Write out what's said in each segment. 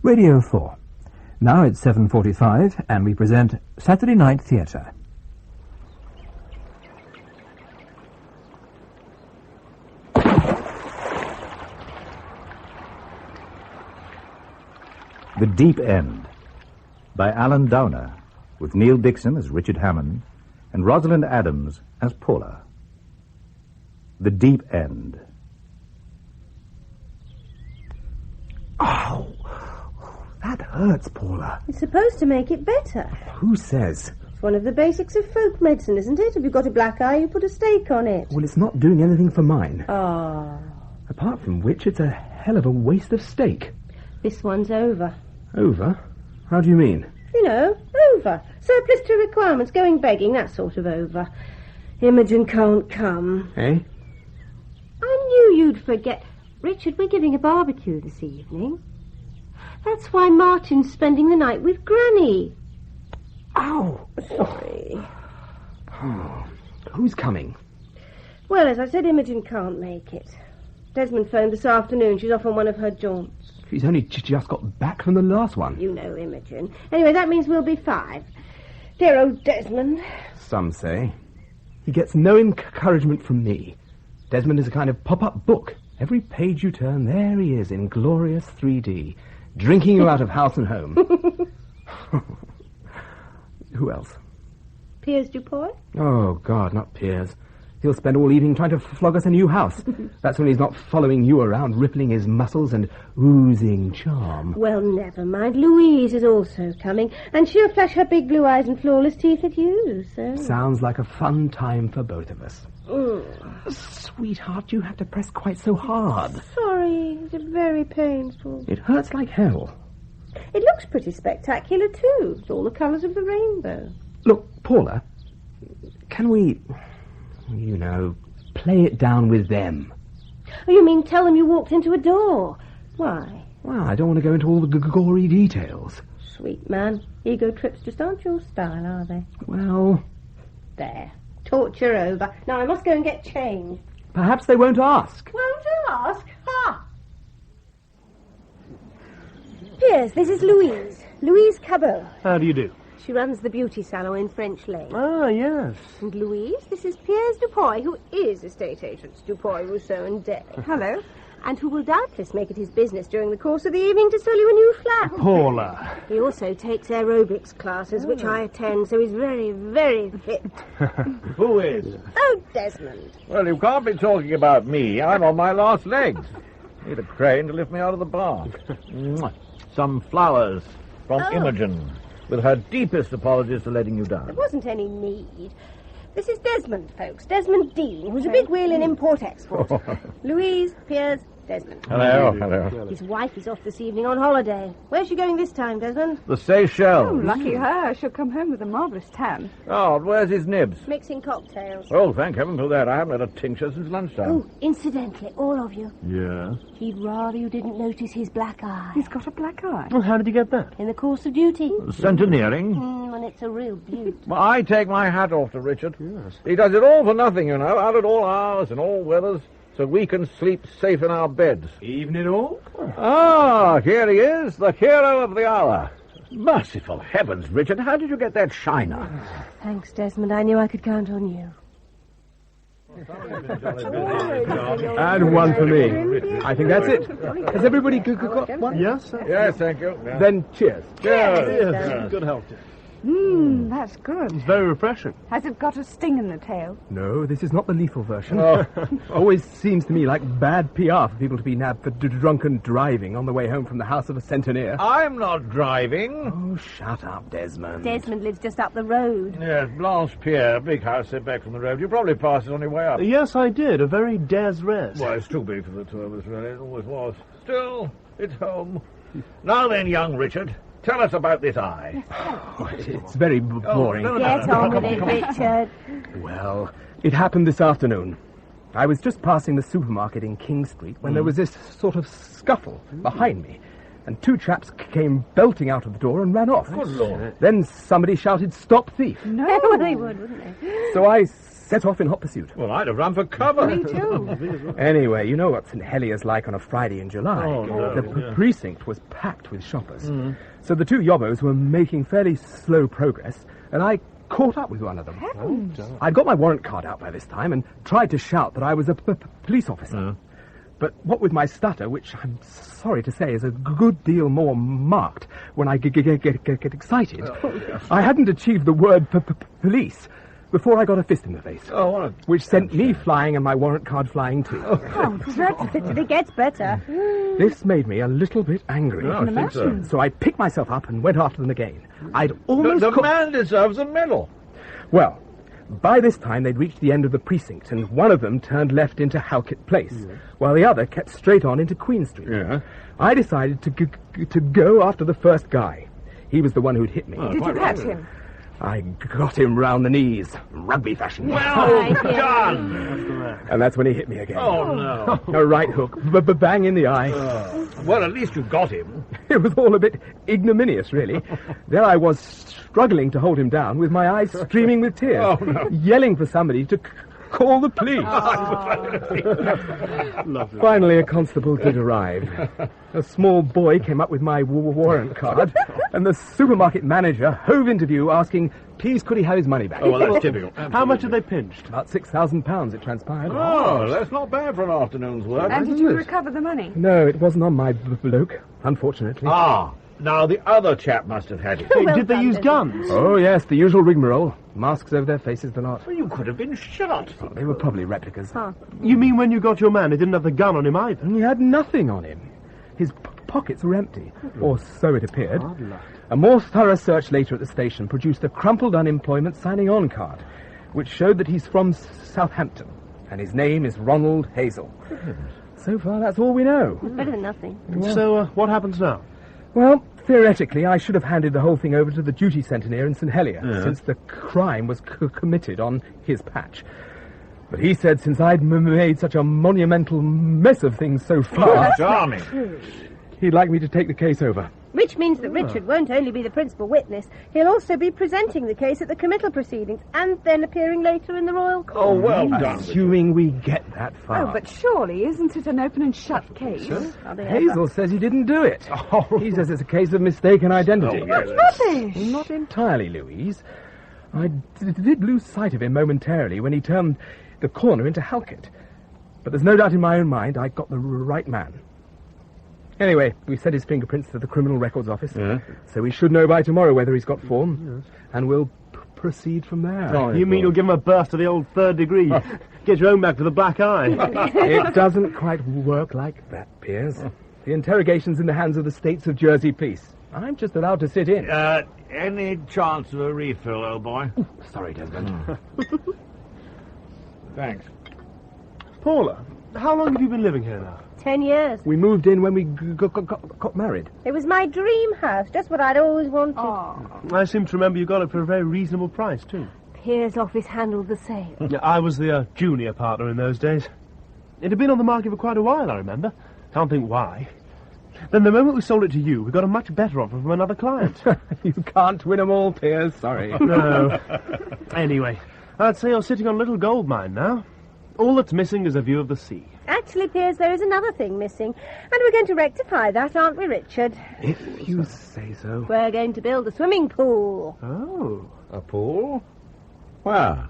Radio 4. Now it's 7:45 and we present Saturday Night Theatre. The Deep End by Alan Downer, with Neil Dickson as Richard Hamon and Rosalind Adams as Paula. The Deep End. Oh, that hurts, Paula. It's supposed to make it better. Who says? It's one of the basics of folk medicine, isn't it? If you've got a black eye, you put a stake on it. Well, it's not doing anything for mine. Ah. Apart from which, it's a hell of a waste of steak. This one's over. Over? How do you mean? You know, over. Surplus to requirements, going begging, that sort of over. Imogen can't come. Eh? I knew you'd forget. Richard, we're giving a barbecue this evening. That's why Martin's spending the night with Granny. Ow! Sorry. Oh, who's coming? Well, as I said, Imogen can't make it. Desmond phoned this afternoon. She's off on one of her jaunts. She's only just got back from the last one. You know Imogen. Anyway, that means we'll be 5. Dear old Desmond. Some say. He gets no encouragement from me. Desmond is a kind of pop-up book. Every page you turn, there he is in glorious 3D, drinking you out of house and home. Who else? Piers Dupoy? Oh, God, not Piers. He'll spend all evening trying to flog us a new house. That's when he's not following you around, rippling his muscles and oozing charm. Well, never mind. Louise is also coming, and she'll flash her big blue eyes and flawless teeth at you, so... Sounds like a fun time for both of us. Mm. Sweetheart, you have to press quite so hard. Sorry, it's very painful. It hurts like hell. It looks pretty spectacular, too. It's all the colours of the rainbow. Look, Paula, can we... you know, play it down with them? Oh, you mean tell them you walked into a door? Why? Well, I don't want to go into all the gory details. Sweet man. Ego trips just aren't your style, are they? Well... There. Torture over. Now I must go and get changed. Perhaps they won't ask. Won't ask? Ha! Piers, this is Louise. Louise Cabot. How do you do? She runs the beauty salon in French Lane. Ah, yes. And Louise, this is Piers Dupoy, who is estate agents Dupoy, Rousseau and Day. Hello. And who will doubtless make it his business during the course of the evening to sell you a new flat. Paula. He also takes aerobics classes, which I attend, so he's very, very fit. Who is? Oh, Desmond. Well, you can't be talking about me. I'm on my last legs. Need a crane to lift me out of the bath. Some flowers from Imogen, with her deepest apologies for letting you down. There wasn't any need. This is Desmond, folks. Desmond Dean, who's a big wheel in import-export. Louise, Piers, Desmond. Hello, hello. His wife is off this evening on holiday. Where's she going this time, Desmond? The Seychelles. Oh, lucky her. She'll come home with a marvellous tan. Oh, where's his nibs? Mixing cocktails. Oh, thank heaven for that. I haven't had a tincture since lunchtime. Oh, incidentally, all of you. Yeah? He'd rather you didn't notice his black eye. He's got a black eye. Well, how did you get that? In the course of duty. Centenering? And it's a real beaut. Well, I take my hat off to Richard. Yes. He does it all for nothing, you know, out at all hours and all weathers, so we can sleep safe in our beds. Evening all? Ah, here he is, the hero of the hour. Merciful heavens, Richard, how did you get that shiner? Thanks, Desmond. I knew I could count on you. And one for me. I think that's it. Has everybody got one? Yes, sir. Yes, thank you. Yeah. Then cheers. Yes. Good health. That's good. It's very refreshing. Has it got a sting in the tail? No, this is not the lethal version. Oh. Always seems to me like bad PR for people to be nabbed for drunken driving on the way home from the house of a centenier. I'm not driving. Oh, shut up, Desmond. Desmond lives just up the road. Yes, Blanche Pierre, big house set back from the road. You probably passed it on your way up. Yes, I did. A very des res. Well, it's too big for the two of us, really. It always was. Still, it's home. Now then, young Richard, tell us about this eye. Oh, it's very boring. Get on with it, Richard. Well, it happened this afternoon. I was just passing the supermarket in King Street when there was this sort of scuffle behind me, and 2 chaps came belting out of the door and ran off. Good Lord. Then somebody shouted, "Stop thief!" No. Well, they would, wouldn't they? So I set off in hot pursuit. Well, I'd have run for cover. Me too. Anyway, you know what St. Helier's like on a Friday in July. Oh, no, The precinct was packed with shoppers. So the two yobbos were making fairly slow progress, and I caught up with one of them. Heavens. I'd got my warrant card out by this time and tried to shout that I was a police officer. But what with my stutter, which I'm sorry to say is a good deal more marked when I get excited, I hadn't achieved the word police before I got a fist in the face, which sent me flying and my warrant card flying too. Oh, that's it. It gets better. This made me a little bit angry. I think so. So I picked myself up and went after them again. I'd almost... The man deserves a medal. Well, by this time they'd reached the end of the precinct, and one of them turned left into Halkett Place, while the other kept straight on into Queen Street. Yeah. I decided to go after the first guy. He was the one who'd hit me. Did you catch him? I got him round the knees, rugby fashion. Well done. And that's when he hit me again. Oh, no. A right hook, bang in the eye. Well, at least you got him. It was all a bit ignominious, really. There I was, struggling to hold him down, with my eyes streaming with tears, yelling for somebody to call the police. Finally, a constable did arrive. A small boy came up with my warrant card, and the supermarket manager hove into view, asking, please, could he have his money back? Oh, well, that's typical. How much have they pinched? About £6,000, it transpired. Oh, that's not bad for an afternoon's work. And did you recover the money? No, it wasn't on my bloke, unfortunately. Now the other chap must have had it. Did they use guns? Oh, yes, the usual rigmarole. Masks over their faces, the lot. Well, you could have been shot. They were probably replicas. You mean when you got your man, he didn't have the gun on him either? And he had nothing on him. His pockets were empty, or so it appeared. A more thorough search later at the station produced a crumpled unemployment signing-on card, which showed that he's from Southampton, and his name is Ronald Hazell. So far, that's all we know. Better than nothing. So, what happens now? Well, theoretically, I should have handed the whole thing over to the duty centenier in St. Helier, since the crime was committed on his patch. But he said since I'd made such a monumental mess of things so far, Charming. he'd like me to take the case over. Which means that Richard won't only be the principal witness, he'll also be presenting the case at the committal proceedings and then appearing later in the royal court. Oh, well done. Assuming we get that far. Oh, but surely isn't it an open and shut case? Hazel says he didn't do it. He says it's a case of mistaken identity. Rubbish! Not entirely, Louise. I did lose sight of him momentarily when he turned the corner into Halkett. But there's no doubt in my own mind I got the right man. Anyway, we sent his fingerprints to the Criminal Records Office, so we should know by tomorrow whether he's got form, and we'll proceed from there. You mean you'll give him a berth to the old third degree? Get your own back to the black eye. It doesn't quite work like that, Piers. The interrogation's in the hands of the States of Jersey Police. I'm just allowed to sit in. Any chance of a refill, old boy? Sorry, Desmond. Thanks. Paula, how long have you been living here now? 10 years. We moved in when we got married. It was my dream house, just what I'd always wanted. I seem to remember you got it for a very reasonable price, too. Piers' office handled the sale. I was the junior partner in those days. It had been on the market for quite a while, I remember. Can't think why. Then the moment we sold it to you, we got a much better offer from another client. You can't win 'em all, Piers. Sorry. No. Anyway, I'd say you're sitting on a little gold mine now. All that's missing is a view of the sea. Actually, Piers, there is another thing missing, and we're going to rectify that, aren't we, Richard? If you say so. We're going to build a swimming pool. Oh. A pool? Where?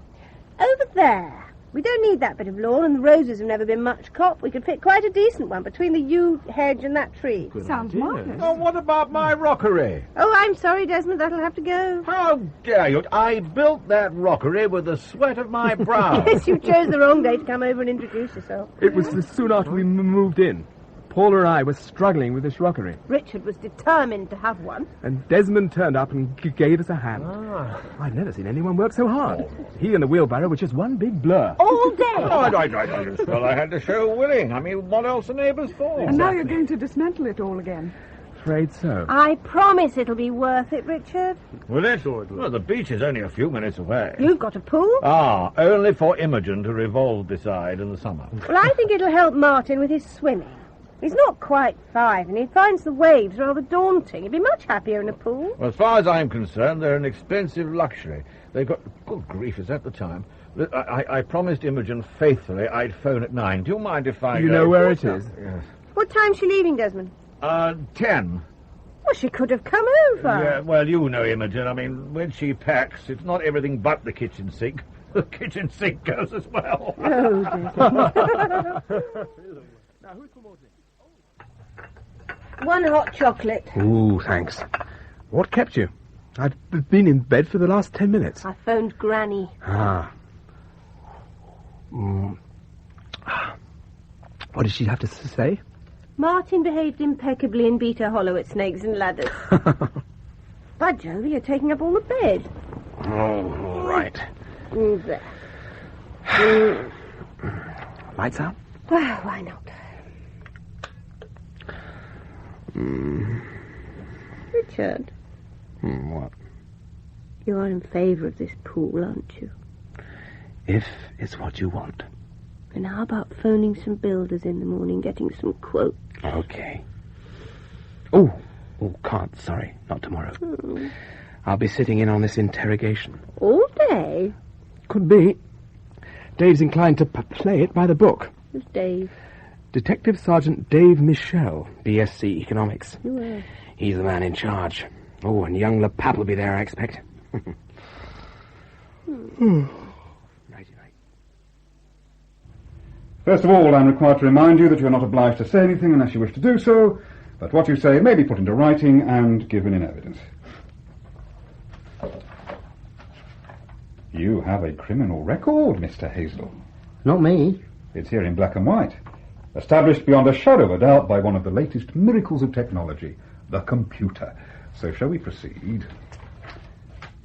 Over there. We don't need that bit of lawn, and the roses have never been much cop. We could fit quite a decent one between the yew hedge and that tree. Sounds marvellous. Oh, what about my rockery? Oh, I'm sorry, Desmond, that'll have to go. How dare you? I built that rockery with the sweat of my brow. Yes, you chose the wrong day to come over and introduce yourself. It was soon after we moved in. Paula and I were struggling with this rockery, Richard was determined to have one. and Desmond turned up and gave us a hand. I've never seen anyone work so hard. He and the wheelbarrow were just one big blur. All day. Oh, well, I had to show willing. I mean, what else are neighbours for? And now you're going to dismantle it all again. Afraid so. I promise it'll be worth it, Richard. Will it? Well, the beach is only a few minutes away. You've got a pool? Only for Imogen to revolve beside in the summer. Well, I think it'll help Martin with his swimming. He's not quite 5, and he finds the waves rather daunting. He'd be much happier in a pool. Well, as far as I'm concerned, they're an expensive luxury. They've got... Good grief, is that the time? Look, I promised Imogen faithfully I'd phone at 9. Do you mind if I... You know where it is? Yes. What time's she leaving, Desmond? 10. Well, she could have come over. Yeah, well, you know Imogen. I mean, when she packs, it's not everything but the kitchen sink. The kitchen sink goes as well. Oh, Now, who's promoting? one hot chocolate. Ooh, thanks. What kept you? I've been in bed for the last 10 minutes. I phoned Granny. Ah. What did she have to say? Martin behaved impeccably in Beta Hollow at Snakes and Ladders. By Jove, you're taking up all the bed. Oh, all right. There. Lights out? Well, why not? Richard, What? you are in favour of this pool, aren't you? If it's what you want. And how about phoning some builders in the morning, getting some quotes? Okay. Oh, can't. Sorry, not tomorrow. I'll be sitting in on this interrogation. All day? Could be. Dave's inclined to play it by the book. Who's Dave? Detective Sergeant Dave Michel, BSc Economics. Well, He's the man in charge. Oh, and young LePap will be there, I expect. First of all, I'm required to remind you that you're not obliged to say anything unless you wish to do so, but what you say may be put into writing and given in evidence. You have a criminal record, Mr. Hazell. Not me. It's here in black and white. Established beyond a shadow of a doubt by one of the latest miracles of technology, the computer. So shall we proceed?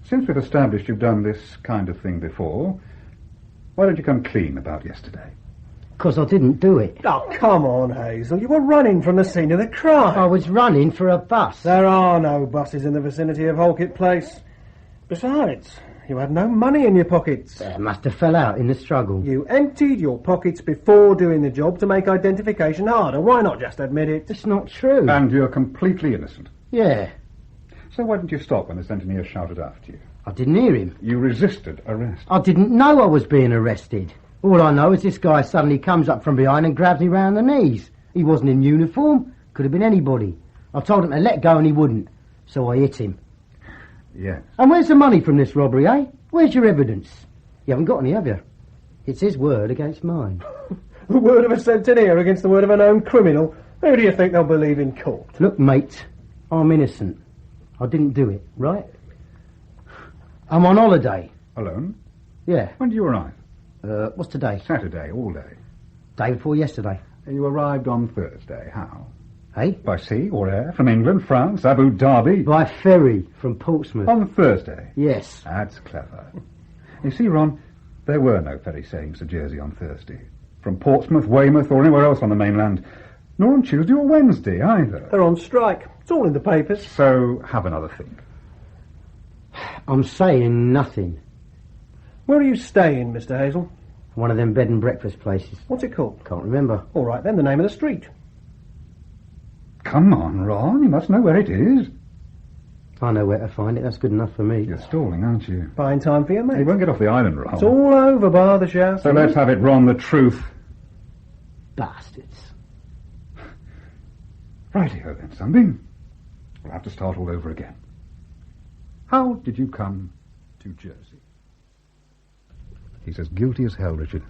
Since we've established you've done this kind of thing before, why don't you come clean about yesterday? Because I didn't do it. Oh, come on, Hazell. You were running from the scene of the crime. I was running for a bus. There are no buses in the vicinity of Halkett Place. Besides, you had no money in your pockets. I must have fell out in the struggle. You emptied your pockets before doing the job to make identification harder. Why not just admit it? It's not true. And you're completely innocent. Yeah. So why didn't you stop when the centenier shouted after you? I didn't hear him. You resisted arrest. I didn't know I was being arrested. All I know is this guy suddenly comes up from behind and grabs me round the knees. He wasn't in uniform. Could have been anybody. I told him to let go and he wouldn't. So I hit him. Yes. And where's the money from this robbery, eh? Where's your evidence? You haven't got any, have you? It's his word against mine. The word of a centenier against the word of a known criminal. Who do you think they'll believe in court? Look, mate, I'm innocent. I didn't do it, right? I'm on holiday. Alone? Yeah. When did you arrive? What's today? Saturday, all day. Day before yesterday. You arrived on Thursday. How? Hey? By sea or air? From England, France, Abu Dhabi? By ferry from Portsmouth. On Thursday? Yes. That's clever. You see, Ron, there were no ferry sailings to Jersey on Thursday. From Portsmouth, Weymouth, or anywhere else on the mainland. Nor on Tuesday or Wednesday, either. They're on strike. It's all in the papers. So, have another think. I'm saying nothing. Where are you staying, Mr. Hazell? One of them bed and breakfast places. What's it called? Can't remember. All right, then, the name of the street. Come on, Ron, you must know where it is. I know where to find it. That's good enough for me. You're stalling, aren't you? Fine time for you, mate. You won't get off the island, Ron. It's all over, bar the shout. So let's have it, Ron, the truth. Bastards. Righty-ho then, Sunbeam. We'll have to start all over again. How did you come to Jersey? He's as guilty as hell, Richard.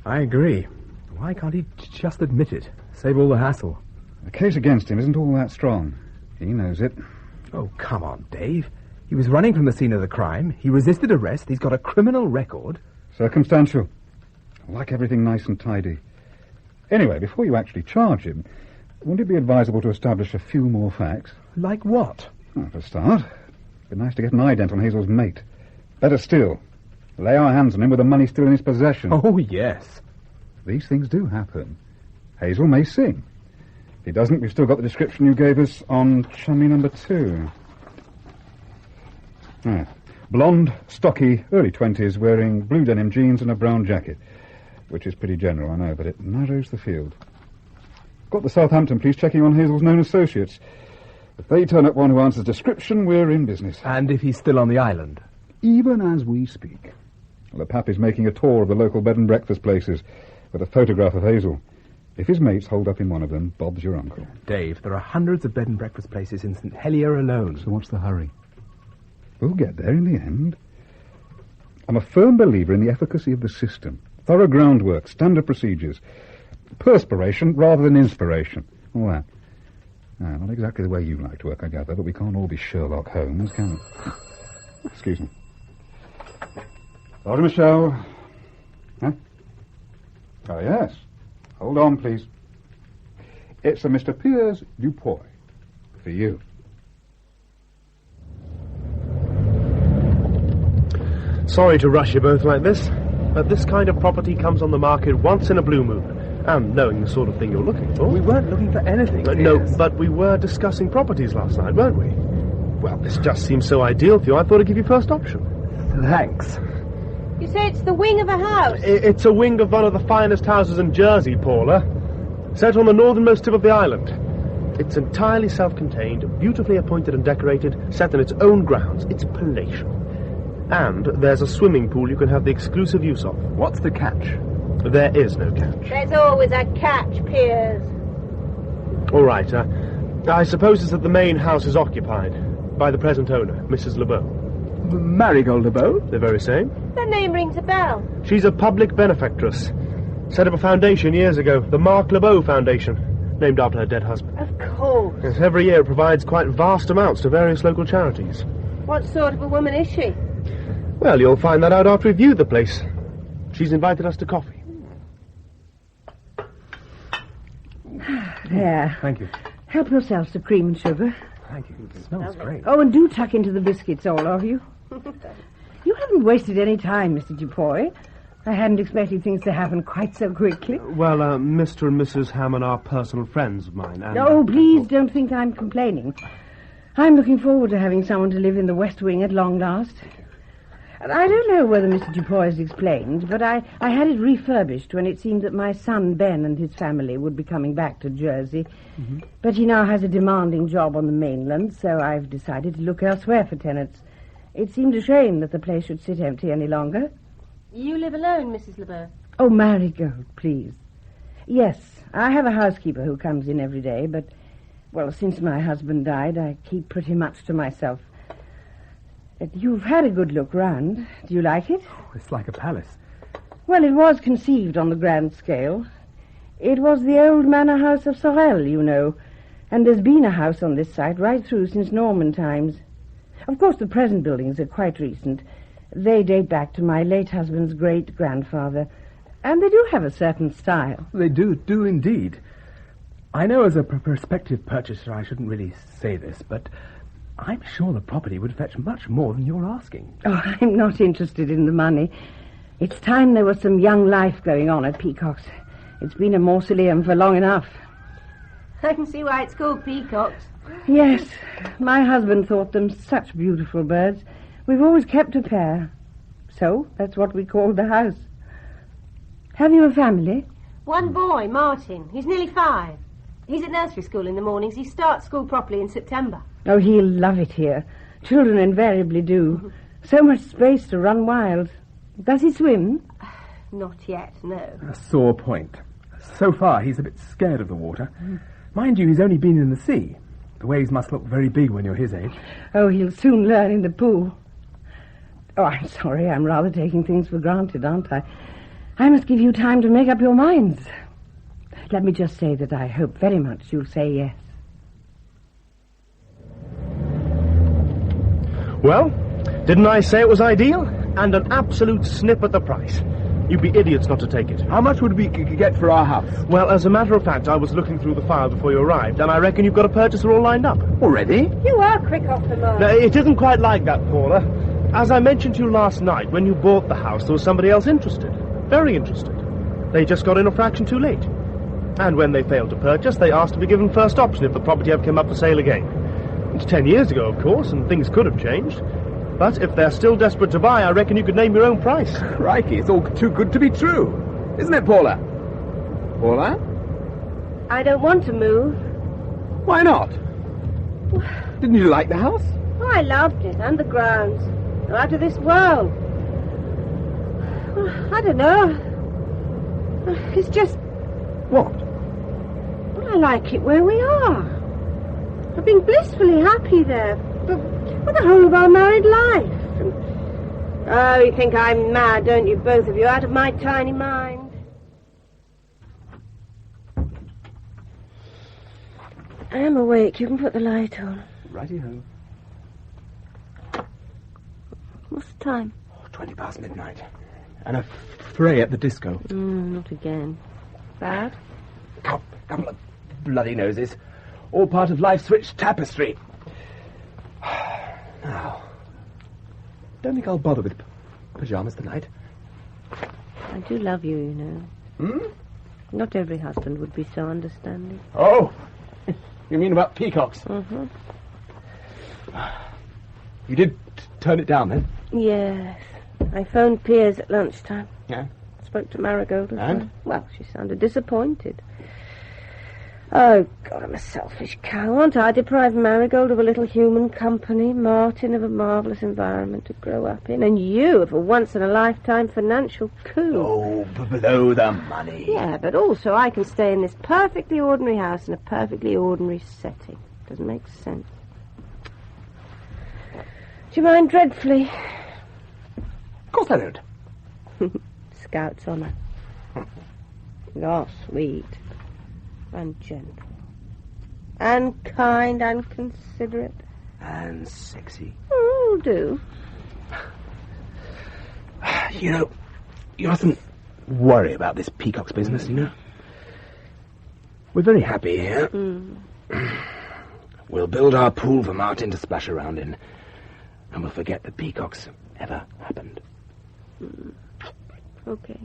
I agree. Why can't he just admit it? Save all the hassle. The case against him isn't all that strong. He knows it. Oh, come on, Dave. He was running from the scene of the crime. He resisted arrest. He's got a criminal record. Circumstantial. I like everything nice and tidy. Anyway, before you actually charge him, wouldn't it be advisable to establish a few more facts? Like what? Well, for a start, it'd be nice to get an ident on Hazell's mate. Better still, lay our hands on him with the money still in his possession. Oh, yes. These things do happen. Hazell may sing. If he doesn't, we've still got the description you gave us on chummy number 2. Right. Blonde, stocky, early 20s, wearing blue denim jeans and a brown jacket. Which is pretty general, I know, but it narrows the field. Got the Southampton police checking on Hazell's known associates. If they turn up one who answers description, we're in business. And if he's still on the island? Even as we speak. Well, the Pappy's making a tour of the local bed and breakfast places with a photograph of Hazell. If his mates hold up in one of them, Bob's your uncle. Dave, there are hundreds of bed and breakfast places in St Helier alone. So what's the hurry? We'll get there in the end. I'm a firm believer in the efficacy of the system. Thorough groundwork, standard procedures. Perspiration rather than inspiration. All that. Not exactly the way you like to work, I gather, but we can't all be Sherlock Holmes, can we? Excuse me. Sorry, Michel. Huh? Oh, yes. Hold on, please. It's a Mr. Piers Dupoy. For you. Sorry to rush you both like this, but this kind of property comes on the market once in a blue moon. And knowing the sort of thing you're looking for. We weren't looking for anything. No, but we were discussing properties last night, weren't we? Well, this just seems so ideal for you, I thought I'd give you first option. Thanks. You say it's the wing of a house? It's a wing of one of the finest houses in Jersey, Paula. Set on the northernmost tip of the island. It's entirely self-contained, beautifully appointed and decorated, set in its own grounds. It's palatial. And there's a swimming pool you can have the exclusive use of. What's the catch? There is no catch. There's always a catch, Piers. All right, I suppose it's that the main house is occupied by the present owner, Mrs. LeBeau. Marigold LeBeau? The very same. That name rings a bell. She's a public benefactress. Set up a foundation years ago, the Mark LeBeau Foundation, named after her dead husband. Of course. Yes, every year it provides quite vast amounts to various local charities. What sort of a woman is she? Well, you'll find that out after we've viewed the place. She's invited us to coffee. There. Thank you. Help yourselves to cream and sugar. Thank you. It smells great. Oh, and do tuck into the biscuits, all of you. You haven't wasted any time, Mr. Dupoy. I hadn't expected things to happen quite so quickly. Well, Mr. and Mrs. Hamon are personal friends of mine, and... Oh, please don't think I'm complaining. I'm looking forward to having someone to live in the West Wing at long last. And I don't know whether Mr. Dupoy has explained, but I had it refurbished when it seemed that my son Ben and his family would be coming back to Jersey. Mm-hmm. But he now has a demanding job on the mainland, so I've decided to look elsewhere for tenants. It seemed a shame that the place should sit empty any longer. You live alone, Mrs. LeBeau? Oh, Marigold, please. Yes, I have a housekeeper who comes in every day, but, well, since my husband died, I keep pretty much to myself. You've had a good look round. Do you like it? Oh, it's like a palace. Well, it was conceived on the grand scale. It was the old manor house of Sorel, you know, and there's been a house on this site right through since Norman times. Of course, the present buildings are quite recent. They date back to my late husband's great-grandfather, and they do have a certain style. They do indeed. I know as a prospective purchaser I shouldn't really say this, but I'm sure the property would fetch much more than you're asking. Oh, I'm not interested in the money. It's time there was some young life going on at Peacock's. It's been a mausoleum for long enough. I can see why it's called Peacocks. Yes, my husband thought them such beautiful birds. We've always kept a pair. So, that's what we called the house. Have you a family? One boy, Martin. He's nearly 5. He's at nursery school in the mornings. He starts school properly in September. Oh, he'll love it here. Children invariably do. So much space to run wild. Does he swim? Not yet, no. A sore point. So far, he's a bit scared of the water. Mind you, he's only been in the sea. The waves must look very big when you're his age. Oh, he'll soon learn in the pool. Oh, I'm sorry. I'm rather taking things for granted, aren't I? I must give you time to make up your minds. Let me just say that I hope very much you'll say yes. Well, didn't I say it was ideal? And an absolute snip at the price. You'd be idiots not to take it. How much would we get for our house? Well, as a matter of fact, I was looking through the file before you arrived, and I reckon you've got a purchaser all lined up. Already? You are quick off the mark. No, it isn't quite like that, Paula. As I mentioned to you last night, when you bought the house, there was somebody else interested. Very interested. They just got in a fraction too late. And when they failed to purchase, they asked to be given first option if the property ever came up for sale again. It's 10 years ago, of course, and things could have changed. But if they're still desperate to buy, I reckon you could name your own price. Crikey, it's all too good to be true. Isn't it, Paula? Paula? I don't want to move. Why not? Didn't you like the house? Oh, I loved it, and the grounds. They're out of this world. I don't know. It's just... What? Well, I like it where we are. I've been blissfully happy there for the whole of our married life. Oh, you think I'm mad, don't you, both of you, out of my tiny mind? I am awake. You can put the light on. Righty-ho. What's the time? 20 past midnight. And a fray at the disco. Not again. Bad? Couple of bloody noses. All part of life's rich tapestry. Now, don't think I'll bother with pyjamas tonight. I do love you, you know. Hmm? Not every husband would be so understanding. Oh! You mean about peacocks? Mm-hmm. You did turn it down, then? Yes. I phoned Piers at lunchtime. Yeah? Spoke to Marigold as And? well. Well, she sounded disappointed. Oh, God, I'm a selfish cow, aren't I? Deprived Marigold of a little human company, Martin of a marvellous environment to grow up in, and you of a once-in-a-lifetime financial coup. Oh, below the money. Yeah, but also I can stay in this perfectly ordinary house in a perfectly ordinary setting. Doesn't make sense. Do you mind dreadfully? Of course I don't. Scout's honour. You're sweet. And gentle. And kind and considerate. And sexy. Oh, do. You know, you mustn't worry about this peacocks business, you know. We're very happy here. We'll build our pool for Martin to splash around in. And we'll forget the peacocks ever happened. Okay.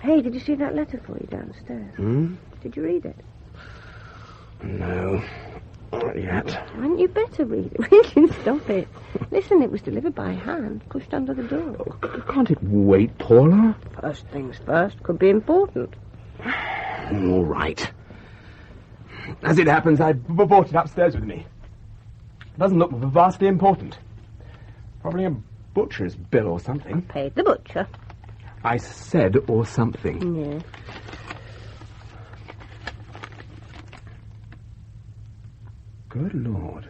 Hey, did you see that letter for you downstairs? Did you read it? No, not yet. Hadn't you better read it? Will you stop it? Listen, it was delivered by hand, pushed under the door. Can't it wait, Paula? First things first, could be important. All right. As it happens, I brought it upstairs with me. It doesn't look vastly important. Probably a butcher's bill or something. Paid the butcher. I said or something. Yeah. Good Lord.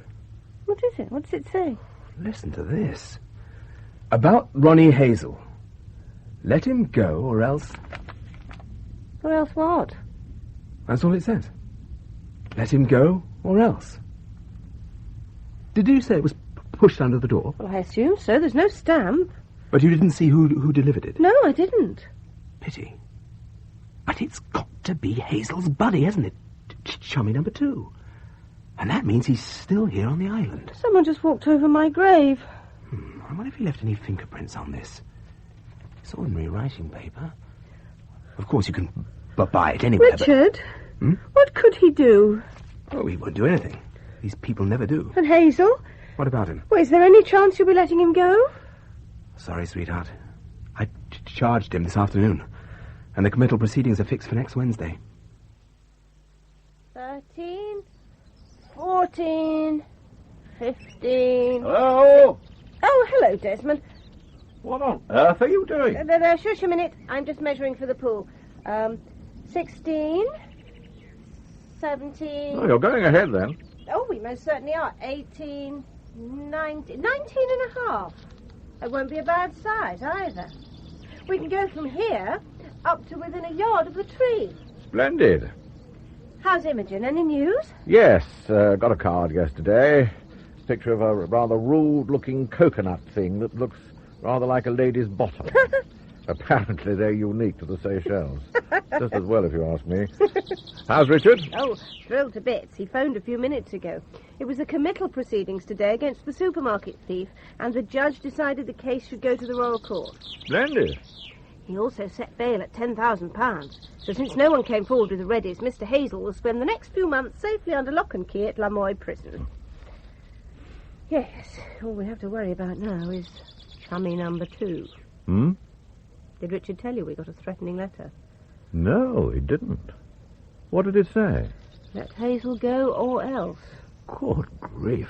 What is it? What does it say? Listen to this. About Ronnie Hazell. Let him go or else... Or else what? That's all it says. Let him go or else. Did you say it was pushed under the door? Well, I assume so. There's no stamp. But you didn't see who delivered it? No, I didn't. Pity. But it's got to be Hazell's buddy, hasn't it? Chummy number 2. And that means he's still here on the island. Someone just walked over my grave. I wonder if he left any fingerprints on this. It's ordinary writing paper. Of course, you can buy it anywhere, Richard? What could he do? Oh, he won't do anything. These people never do. And Hazell? What about him? Well, is there any chance you'll be letting him go? Sorry, sweetheart. I charged him this afternoon. And the committal proceedings are fixed for next Wednesday. 13, 14, 15... Hello? Oh, hello, Desmond. What on earth are you doing? Shush a minute. I'm just measuring for the pool. 16, 17... Oh, you're going ahead, then. Oh, we most certainly are. 18, 19 and a half. It won't be a bad size, either. We can go from here up to within a yard of the tree. Splendid. How's Imogen? Any news? Yes, got a card yesterday. Picture of a rather rude-looking coconut thing that looks rather like a lady's bottom. Apparently they're unique to the Seychelles. Just as well, if you ask me. How's Richard? Oh, thrilled to bits. He phoned a few minutes ago. It was the committal proceedings today against the supermarket thief, and the judge decided the case should go to the Royal Court. Splendid. He also set bail at £10,000. So since no one came forward with the readies, Mr. Hazell will spend the next few months safely under lock and key at Lamoy Prison. Yes, all we have to worry about now is chummy number 2. Did Richard tell you we got a threatening letter? No, he didn't. What did it say? Let Hazell go or else. Good grief.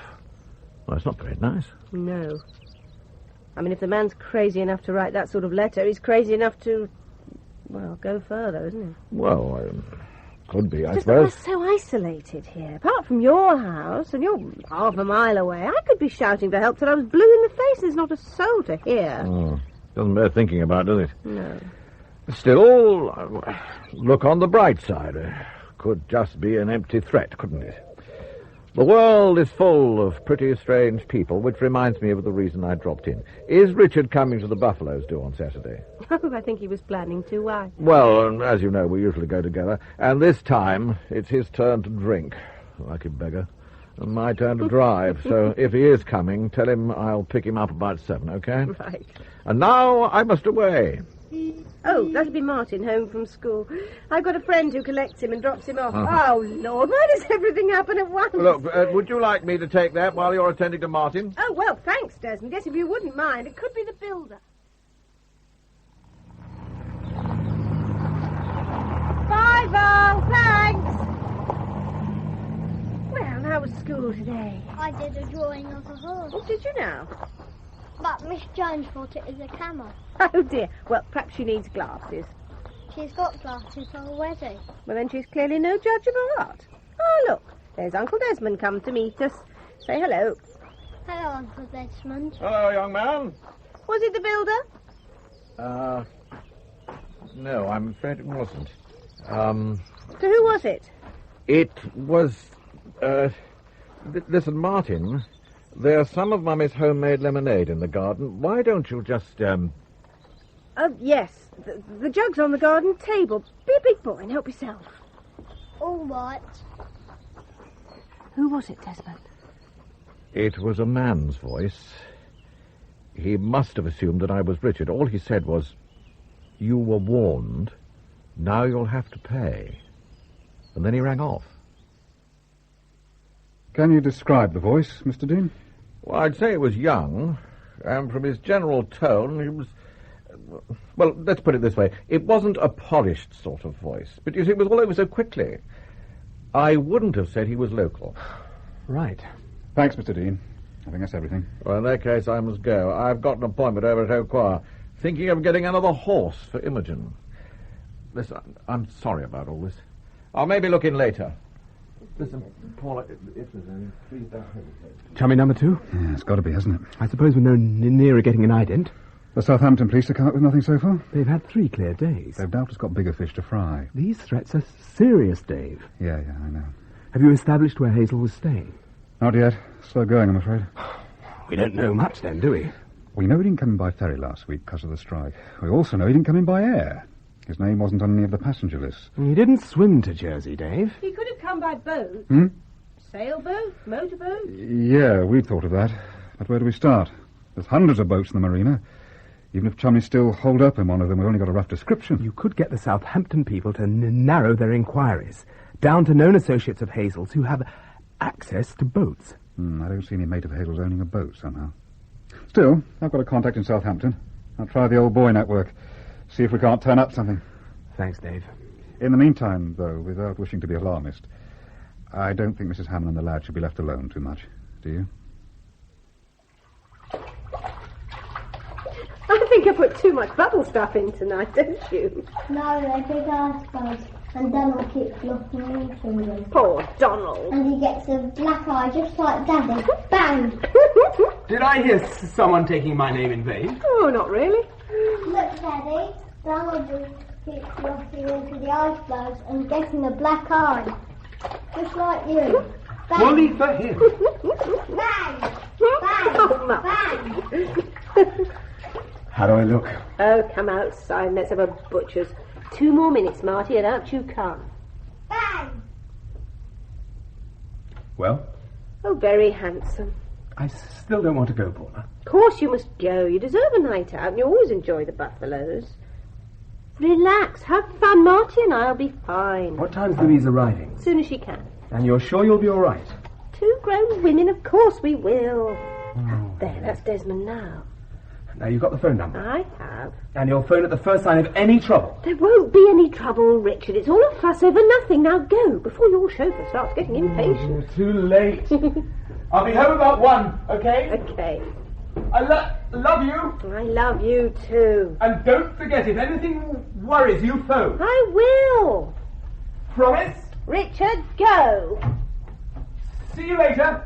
Well, that's not very nice. No. I mean, if the man's crazy enough to write that sort of letter, he's crazy enough to, well, go further, isn't he? Well, could be, I Just suppose. that we're so isolated here. Apart from your house, and you're half a mile away, I could be shouting for help till I was blue in the face. There's not a soul to hear. Oh, doesn't bear thinking about, does it? No. Still, look on the bright side. Could just be an empty threat, couldn't it? The world is full of pretty strange people, which reminds me of the reason I dropped in. Is Richard coming to the Buffaloes do on Saturday? Oh, I think he was planning to. Why? Well, as you know, we usually go together, and this time it's his turn to drink, like a beggar, and my turn to drive. So if he is coming, tell him I'll pick him up about 7, okay? Right. And now I must away. Oh, that'll be Martin home from school. I've got a friend who collects him and drops him off. Oh, Lord, why does everything happen at once? Look, would you like me to take that while you're attending to Martin? Oh, well, thanks, Desmond. Yes, if you wouldn't mind. It could be the builder. Bye, Val. Thanks. Well, how was school today? I did a drawing of a horse. Oh, did you now? But Miss Jones thought it was a camel. Oh, dear. Well, perhaps she needs glasses. She's got glasses already. Well, then she's clearly no judge of art. Oh, look. There's Uncle Desmond come to meet us. Say hello. Hello, Uncle Desmond. Hello, young man. Was it the builder? No, I'm afraid it wasn't. So who was it? It was, listen, Martin, there's some of Mummy's homemade lemonade in the garden. Why don't you just, Oh, yes. The jug's on the garden table. Be a big boy and help yourself. All right. Who was it, Desmond? It was a man's voice. He must have assumed that I was Richard. All he said was, "You were warned. Now you'll have to pay." And then he rang off. Can you describe the voice, Mr. Dean? Well, I'd say it was young, and from his general tone, he was... Well, let's put it this way. It wasn't a polished sort of voice, but you see, it was all over so quickly. I wouldn't have said he was local. Right. Thanks, Mr. Dean. I think that's everything. Well, in that case, I must go. I've got an appointment over at O'Quar, thinking of getting another horse for Imogen. Listen, I'm sorry about all this. I'll maybe look in later. Listen, Paula, if there's any, please don't hesitate. Chummy number 2? Yeah, it's got to be, hasn't it? I suppose we're no nearer getting an ident. The Southampton police have come up with nothing so far? They've had 3 clear days. They've doubtless got bigger fish to fry. These threats are serious, Dave. Yeah, I know. Have you established where Hazell was staying? Not yet. Slow going, I'm afraid. We don't know much then, do we? We know he didn't come in by ferry last week because of the strike. We also know he didn't come in by air. His name wasn't on any of the passenger lists. He didn't swim to Jersey, Dave. He could have come by boat. Sailboat, motorboat. Yeah, we'd thought of that. But where do we start? There's hundreds of boats in the marina. Even if Chumley's still holed up in one of them, we've only got a rough description. You could get the Southampton people to narrow their inquiries down to known associates of Hazell's who have access to boats. I don't see any mate of Hazell's owning a boat somehow. Still, I've got a contact in Southampton. I'll try the old boy network. See if we can't turn up something. Thanks, Dave. In the meantime, though, without wishing to be alarmist, I don't think Mrs. Hamon and the lad should be left alone too much. Do you? I think I put too much bubble stuff in tonight, don't you? No, they're big icebergs, and Donald keeps looking into them. Poor Donald. And he gets a black eye just like Daddy. Bang! Did I hear someone taking my name in vain? Oh, not really. Look, Daddy, Donald just keeps looking into the icebergs and getting a black eye. Just like you. Bang! Bully for him. Bang! Bang! Oh, Bang! How do I look? Oh, come outside and let's have a butcher's. 2 more minutes, Marty, and out you come. Bang! Well? Oh, very handsome. I still don't want to go, Paula. Of course you must go. You deserve a night out, and you always enjoy the Buffaloes. Relax, have fun. Marty and I'll be fine. What time's Louise arriving? As soon as she can. And you're sure you'll be all right? 2 grown women, of course we will. Oh. There, that's Desmond now. Now, you've got the phone number. I have. And you'll phone at the first sign of any trouble. There won't be any trouble, Richard. It's all a fuss over nothing. Now go, before your chauffeur starts getting impatient. Too late. I'll be home about 1, okay? Okay. I love you. I love you too. And don't forget, if anything worries you, phone. I will. Promise? Richard, go. See you later.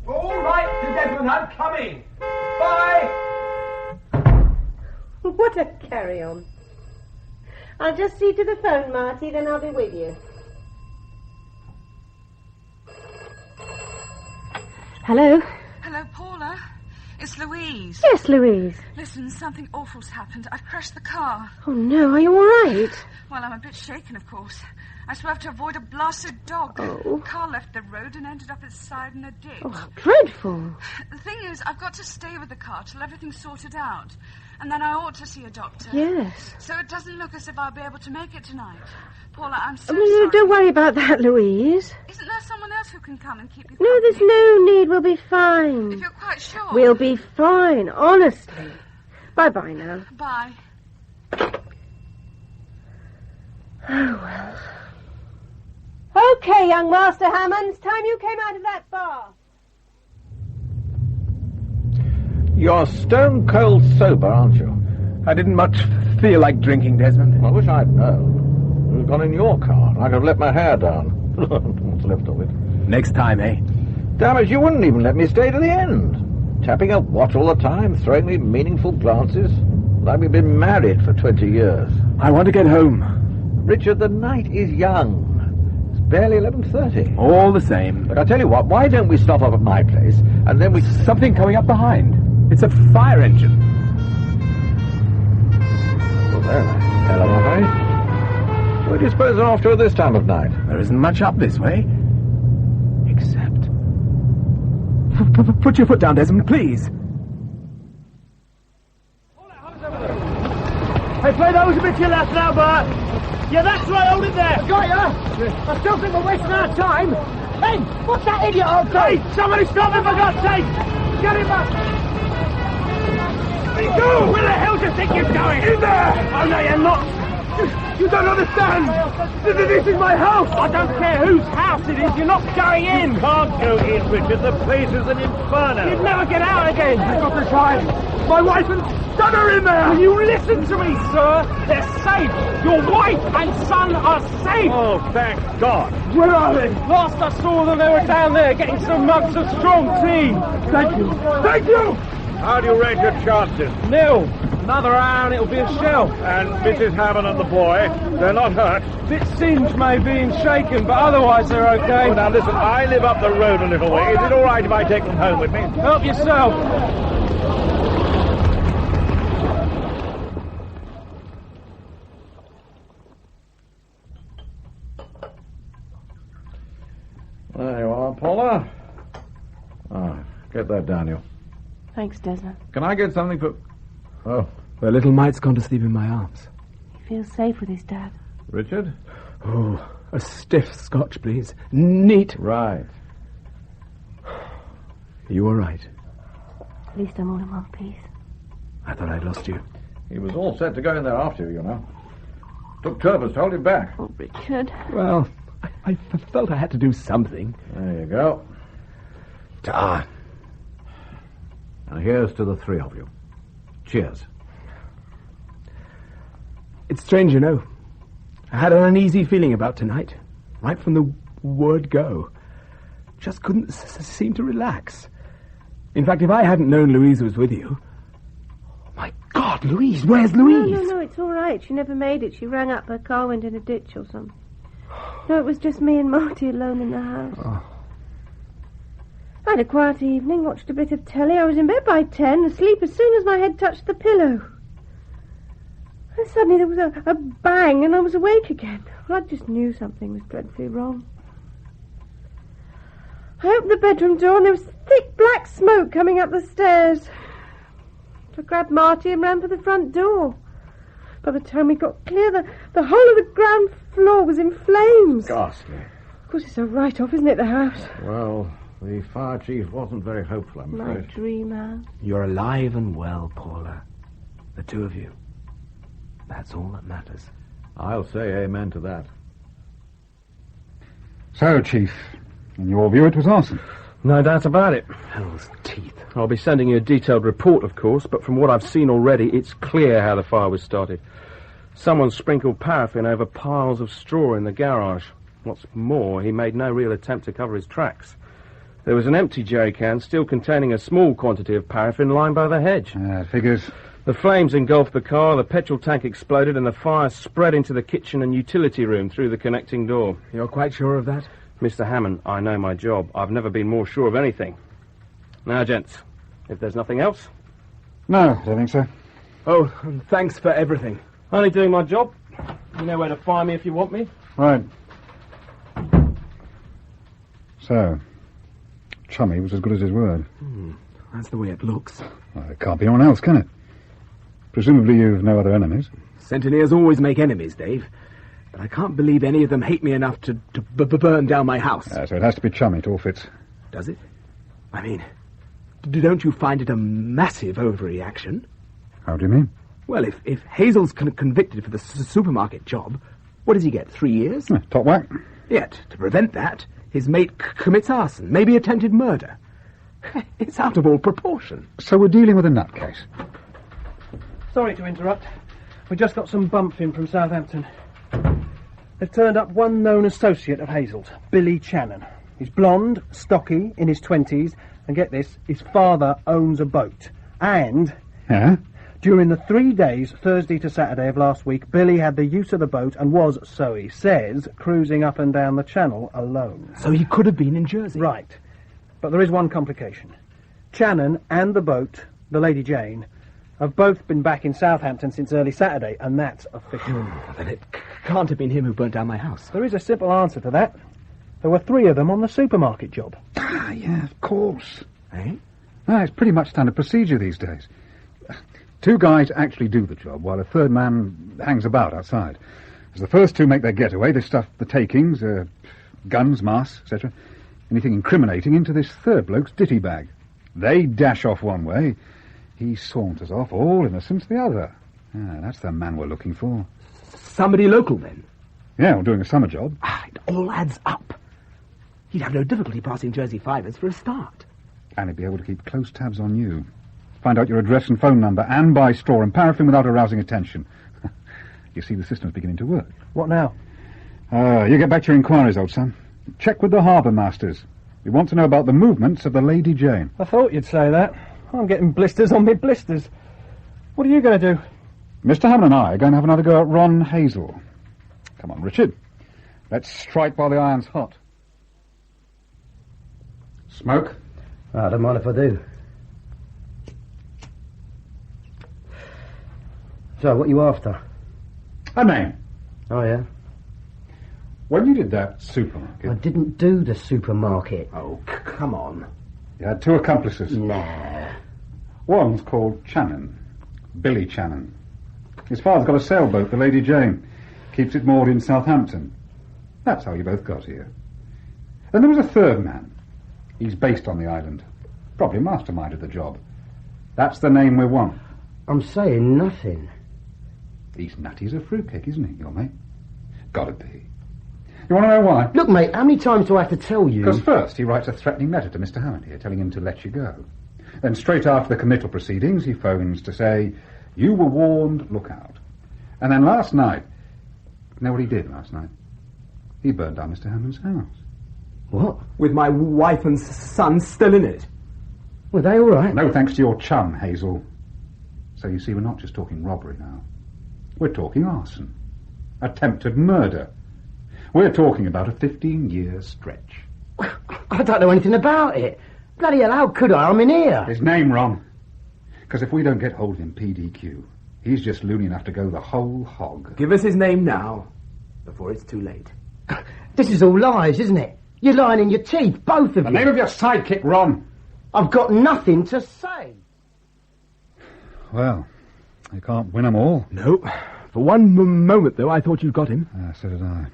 All right, to Desmond, I'm coming. Bye. What a carry-on. I'll just see to the phone, Marty, then I'll be with you. Hello? Hello, Paula. It's Louise. Yes, Louise. Listen, something awful's happened. I've crashed the car. Oh, no, are you all right? Well, I'm a bit shaken, of course. I swerved to avoid a blasted dog. Oh. The car left the road and ended up its side in a ditch. Oh, how dreadful. The thing is, I've got to stay with the car till everything's sorted out. And then I ought to see a doctor. Yes. So it doesn't look as if I'll be able to make it tonight. Paula, I'm so Oh, sorry. don't worry about that, Louise. Isn't there someone else who can come and keep you No, company? there's no need. We'll be fine. If you're quite sure. We'll be fine, honestly. Bye-bye now. Bye. Oh, well. Okay, young Master Hamon, it's time you came out of that bar. You're stone cold sober, aren't you? I didn't much feel like drinking, Desmond. I wish I'd known. It was gone in your car. I'd have let my hair down. What's left of it? Next time, eh? Damn it, you wouldn't even let me stay to the end. Tapping a watch all the time, throwing me meaningful glances. Like we've been married for 20 years. I want to get home. Richard, the night is young. It's barely 11:30. All the same. But I tell you what, why don't we stop up at my place, and then we... Something coming up behind. It's a fire engine. Well, there, hell of a hurry. Where do you suppose they're off to at this time of night? There isn't much up this way. Except... Put your foot down, Desmond, please. Hey, play that was a bit to your left now, Bert. Yeah, that's right, hold it there. Got ya! I still think we're wasting our time. Hey, what's that idiot all Hey, somebody stop him, for God's sake! Get him up! Where you go? Where the hell do you think you're going? In there! Oh, no, you're not. You don't understand. This is my house. I don't care whose house it is. You're not going in. You can't go in, Richard. The place is an inferno. You'd never get out again. I've got to try. My wife and son are in there. Will you listen to me, sir? They're safe. Your wife and son are safe. Oh, thank God. Where are they? Last I saw them, they were down there getting some mugs of strong tea. Thank you. Thank you. How do you rate your chances? Nil. Another hour and it'll be a shell. And Mrs. Hamon and the boy, they're not hurt? Bit singed maybe and shaken, but otherwise they're okay. Oh, now listen, I live up the road a little way. Is it all right if I take them home with me? Help yourself. There you are, Paula. Ah, get that down, you. Thanks, Desmond. Can I get something for... Oh, The little mite's gone to sleep in my arms. He feels safe with his dad. Richard? Oh, a stiff scotch, please. Neat. Right. You were right. At least I'm all in one piece. I thought I'd lost you. He was all set to go in there after you, you know. Took turbans to hold him back. Oh, Richard. Well, I felt I had to do something. There you go. Ah. Now here's to the three of you. Cheers. It's strange, you know. I had an uneasy feeling about tonight. Right from the word go. Just couldn't seem to relax. In fact, if I hadn't known Louise was with you... Oh, my God, Louise! Where's Louise? No, it's all right. She never made it. She rang up. Her car went in a ditch or something. No, it was just me and Marty alone in the house. Oh. I had a quiet evening, watched a bit of telly. I was in bed by 10, asleep as soon as my head touched the pillow. And suddenly there was a bang and I was awake again. Well, I just knew something was dreadfully wrong. I opened the bedroom door and there was thick black smoke coming up the stairs. So I grabbed Marty and ran for the front door. By the time we got clear, the whole of the ground floor was in flames. Ghastly. Of course, it's so right off, isn't it, the house? Well, the fire chief wasn't very hopeful, I'm My afraid. dreamer. You're alive and well, Paula. The two of you. That's all that matters. I'll say amen to that. So, Chief, in your view, it was arson? No doubt about it. Hell's teeth. I'll be sending you a detailed report, of course, but from what I've seen already, it's clear how the fire was started. Someone sprinkled paraffin over piles of straw in the garage. What's more, he made no real attempt to cover his tracks. There was an empty jerry can still containing a small quantity of paraffin lying by the hedge. Figures. The flames engulfed the car, the petrol tank exploded, and the fire spread into the kitchen and utility room through the connecting door. You're quite sure of that? Mr. Hamon, I know my job. I've never been more sure of anything. Now, gents, if there's nothing else... No, I don't think so. Oh, and thanks for everything. Only doing my job. You know where to find me if you want me. Right. So, Chummy was as good as his word. That's the way it looks. Well, it can't be anyone else, can it? Presumably you've no other enemies. Centeniers always make enemies, Dave. But I can't believe any of them hate me enough to burn down my house. So it has to be Chummy, it all fits. Does it? I mean, don't you find it a massive overreaction? How do you mean? Well, if Hazell's convicted for the supermarket job, what does he get, 3 years? Top whack. Yet, to prevent that, his mate commits arson, maybe attempted murder. It's out of all proportion. So we're dealing with a nutcase. Sorry to interrupt. We just got some bump in from Southampton. They've turned up one known associate of Hazell's, Billy Channon. He's blonde, stocky, in his 20s, and get this, his father owns a boat. And... Yeah? During the 3 days, Thursday to Saturday of last week, Billy had the use of the boat and was, so he says, cruising up and down the channel alone. So he could have been in Jersey? Right. But there is one complication. Channon and the boat, the Lady Jane, have both been back in Southampton since early Saturday, and that's official. Then it can't have been him who burnt down my house. There is a simple answer to that. There were 3 of them on the supermarket job. Yeah, of course. Eh? No, it's pretty much standard procedure these days. 2 guys actually do the job, while a third man hangs about outside. As the first 2 make their getaway, they stuff the takings, guns, masks, etc., anything incriminating into this third bloke's ditty bag. They dash off one way, he saunters off, all innocent, the other. That's the man we're looking for. Somebody local, then? Yeah, we're doing a summer job. It all adds up. He'd have no difficulty passing Jersey fivers for a start. And he'd be able to keep close tabs on you. Find out your address and phone number, and buy straw and paraffin without arousing attention. You see, the system's beginning to work. What now? You get back to your inquiries, old son. Check with the harbour masters. We want to know about the movements of the Lady Jane. I thought you'd say that. I'm getting blisters on me blisters. What are you going to do? Mr. Hamon and I are going to have another go at Ron Hazell. Come on, Richard. Let's strike while the iron's hot. Smoke? I don't mind if I do. So, what are you after? A name. Oh, yeah? When you did that supermarket... I didn't do the supermarket. Oh, come on. You had 2 accomplices. Nah. One's called Channon. Billy Channon. His father's got a sailboat, the Lady Jane. Keeps it moored in Southampton. That's how you both got here. Then there was a third man. He's based on the island. Probably a mastermind of the job. That's the name we want. I'm saying nothing. He's nutty as a fruitcake, isn't he, your mate? Gotta be. You want to know why? Look, mate, how many times do I have to tell you? Because first he writes a threatening letter to Mr. Hamon here, telling him to let you go. Then straight after the committal proceedings, he phones to say, you were warned, look out. And then last night... You know what he did last night? He burned down Mr. Hamon's house. What? With my wife and son still in it? Were they all right? No thanks to your chum, Hazell. So you see, we're not just talking robbery now. We're talking arson. Attempted murder. We're talking about a 15-year stretch. I don't know anything about it. Bloody hell, how could I? I'm in here. His name wrong. Because if we don't get hold of him PDQ, he's just loony enough to go the whole hog. Give us his name now, before it's too late. This is all lies, isn't it? You're lying in your teeth, both of you. The name of your sidekick, Ron. I've got nothing to say. Well, you can't win 'em all. No. For one moment, though, I thought you'd got him. So did I.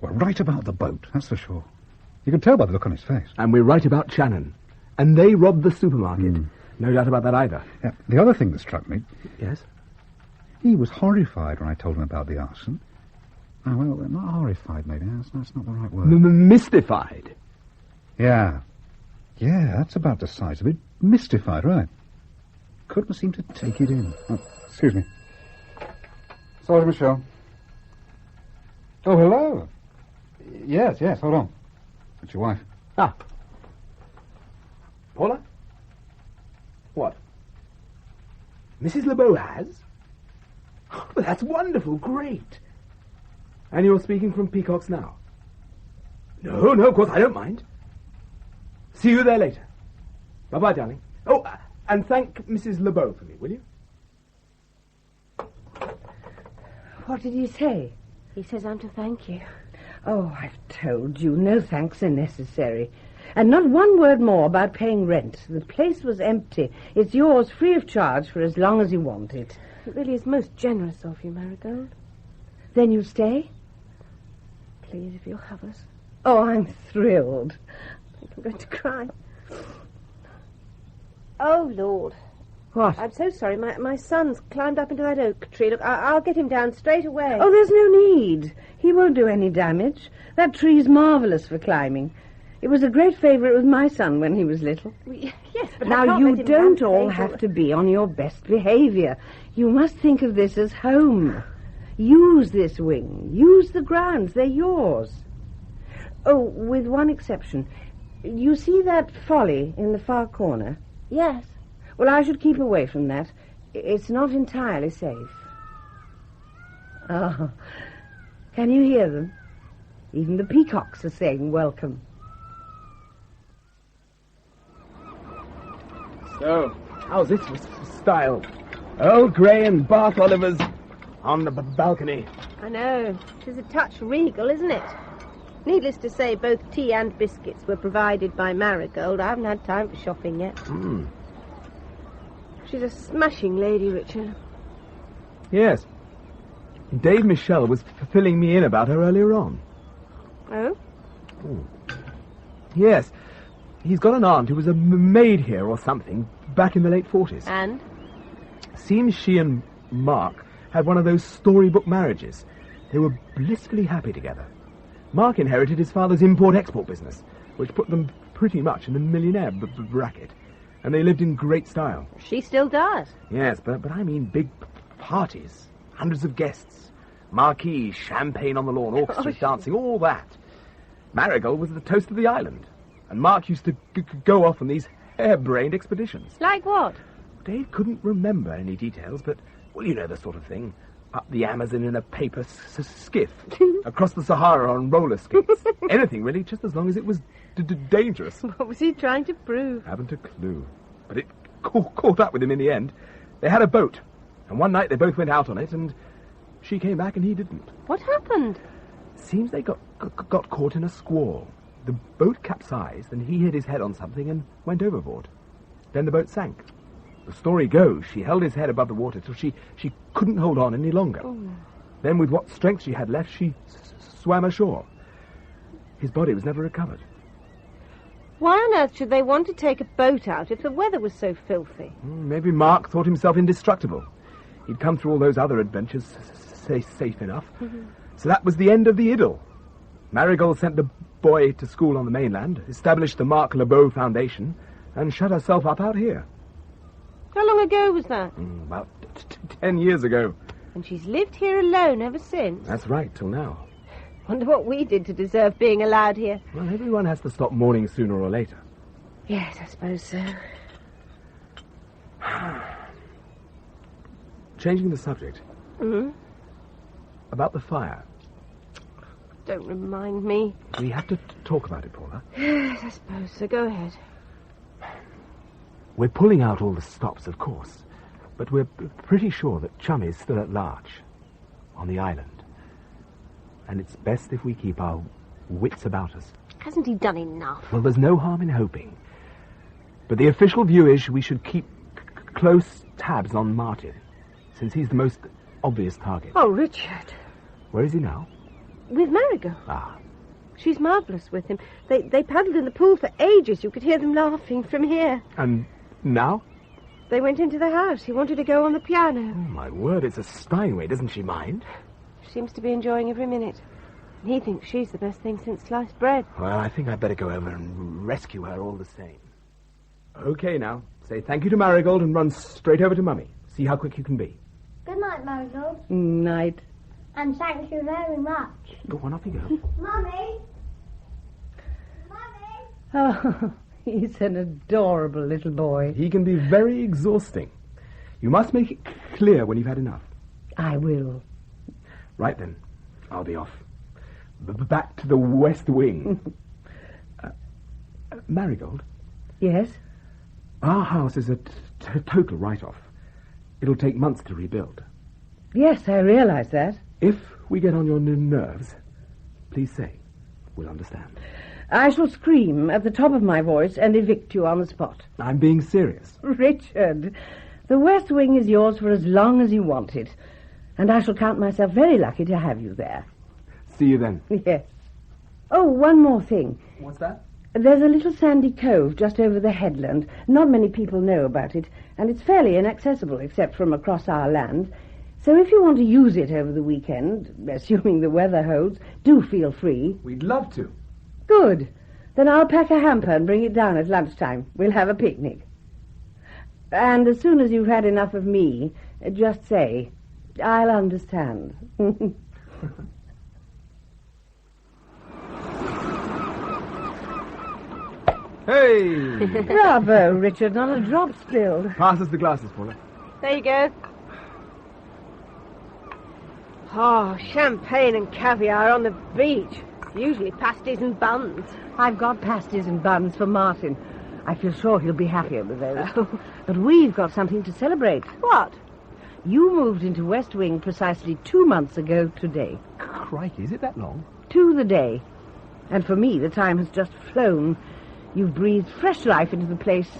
We're right about the boat, that's for sure. You can tell by the look on his face. And we're right about Channon. And they robbed the supermarket. No doubt about that either. Yeah. The other thing that struck me... Yes? He was horrified when I told him about the arson. Oh, well, not horrified, maybe. That's not the right word. Mystified? Yeah. Yeah, that's about the size of it. Mystified, right. Couldn't seem to take it in. Oh, excuse me. Sorry, Michel. Oh, hello. Yes, hold on. It's your wife. Ah. Paula? What? Mrs. LeBeau has? Oh, that's wonderful, great. And you're speaking from Peacock's now? No, of course, I don't mind. See you there later. Bye-bye, darling. Oh, and thank Mrs. LeBeau for me, will you? What did he say? He says I'm to thank you. Oh, I've told you, no thanks are necessary. And not one word more about paying rent. The place was empty. It's yours free of charge for as long as you want it. It really is most generous of you, Marigold. Then you stay? Please, if you'll have us. Oh, I'm thrilled. I think I'm going to cry. Oh, Lord. What? I'm so sorry. My son's climbed up into that oak tree. Look, I'll get him down straight away. Oh, there's no need. He won't do any damage. That tree's marvellous for climbing. It was a great favourite with my son when he was little. Yes, but now, you don't all have to be on your best behaviour. You must think of this as home. Use this wing. Use the grounds. They're yours. Oh, with one exception. You see that folly in the far corner? Yes. Well, I should keep away from that. It's not entirely safe. Oh, can you hear them? Even the peacocks are saying welcome. So, how's this for style? Earl Grey and Bath Olivers on the balcony. I know. It is a touch regal, isn't it? Needless to say, both tea and biscuits were provided by Marigold. I haven't had time for shopping yet. She's a smashing lady, Richard. Yes. Dave Michel was filling me in about her earlier on. Oh? Yes. He's got an aunt who was a maid here or something back in the late 40s. And? Seems she and Mark had one of those storybook marriages. They were blissfully happy together. Mark inherited his father's import-export business, which put them pretty much in the millionaire bracket. And they lived in great style. She still does. Yes, but I mean big parties. Hundreds of guests. Marquees, champagne on the lawn, orchestras dancing, all that. Marigold was the toast of the island. And Mark used to go off on these harebrained expeditions. Like what? Dave couldn't remember any details, but, well, you know the sort of thing. Up the Amazon in a paper skiff. Across the Sahara on roller skates. Anything, really, just as long as it was dangerous. What was he trying to prove? Haven't a clue. But it caught up with him in the end. They had a boat, and one night they both went out on it, and she came back and he didn't. What happened? Seems they got caught in a squall. The boat capsized, and he hit his head on something and went overboard. Then the boat sank. The story goes she held his head above the water till she couldn't hold on any longer. Oh. Then, with what strength she had left, she swam ashore. His body was never recovered. Why on earth should they want to take a boat out if the weather was so filthy? Maybe Mark thought himself indestructible. He'd come through all those other adventures safe enough. So that was the end of the idyll. Marigold sent the boy to school on the mainland, established the Mark LeBeau Foundation, and shut herself up out here. How long ago was that? About 10 years ago. And she's lived here alone ever since? That's right, till now. Wonder what we did to deserve being allowed here. Well, everyone has to stop mourning sooner or later. Yes, I suppose so. Changing the subject. About the fire. Don't remind me. We have to talk about it, Paula. Yes, I suppose so. Go ahead. We're pulling out all the stops, of course, but we're pretty sure that Chum is still at large, on the island. And it's best if we keep our wits about us. Hasn't he done enough? Well, there's no harm in hoping. But the official view is we should keep close tabs on Martin, since he's the most obvious target. Oh, Richard. Where is he now? With Marigold. Ah. She's marvellous with him. They paddled in the pool for ages. You could hear them laughing from here. And now? They went into the house. He wanted to go on the piano. Oh, my word, it's a Steinway. Doesn't she mind? She seems to be enjoying every minute. He thinks she's the best thing since sliced bread. Well, I think I'd better go over and rescue her all the same. Okay, now. Say thank you to Marigold and run straight over to Mummy. See how quick you can be. Good night, Marigold. Night. And thank you very much. Go on, off you go. Mummy! Mummy! Oh, he's an adorable little boy. He can be very exhausting. You must make it clear when you've had enough. I will. Right then. I'll be off. Back to the West Wing. Marigold? Yes? Our house is a total write-off. It'll take months to rebuild. Yes, I realise that. If we get on your nerves, please say. We'll understand. I shall scream at the top of my voice and evict you on the spot. I'm being serious. Richard, the West Wing is yours for as long as you want it, and I shall count myself very lucky to have you there. See you then. Yes. Oh, one more thing. What's that? There's a little sandy cove just over the headland. Not many people know about it, and it's fairly inaccessible except from across our land. So if you want to use it over the weekend, assuming the weather holds, do feel free. We'd love to. Good. Then I'll pack a hamper and bring it down at lunchtime. We'll have a picnic. And as soon as you've had enough of me, just say, I'll understand. Hey! Bravo, Richard. Not a drop spilled. Pass us the glasses, Paula. There you go. Oh, champagne and caviar on the beach. Usually pasties and buns. I've got pasties and buns for Martin. I feel sure he'll be happier with those. But we've got something to celebrate. What? You moved into West Wing precisely 2 months ago today. Crikey, is it that long? To the day. And for me, the time has just flown. You've breathed fresh life into the place.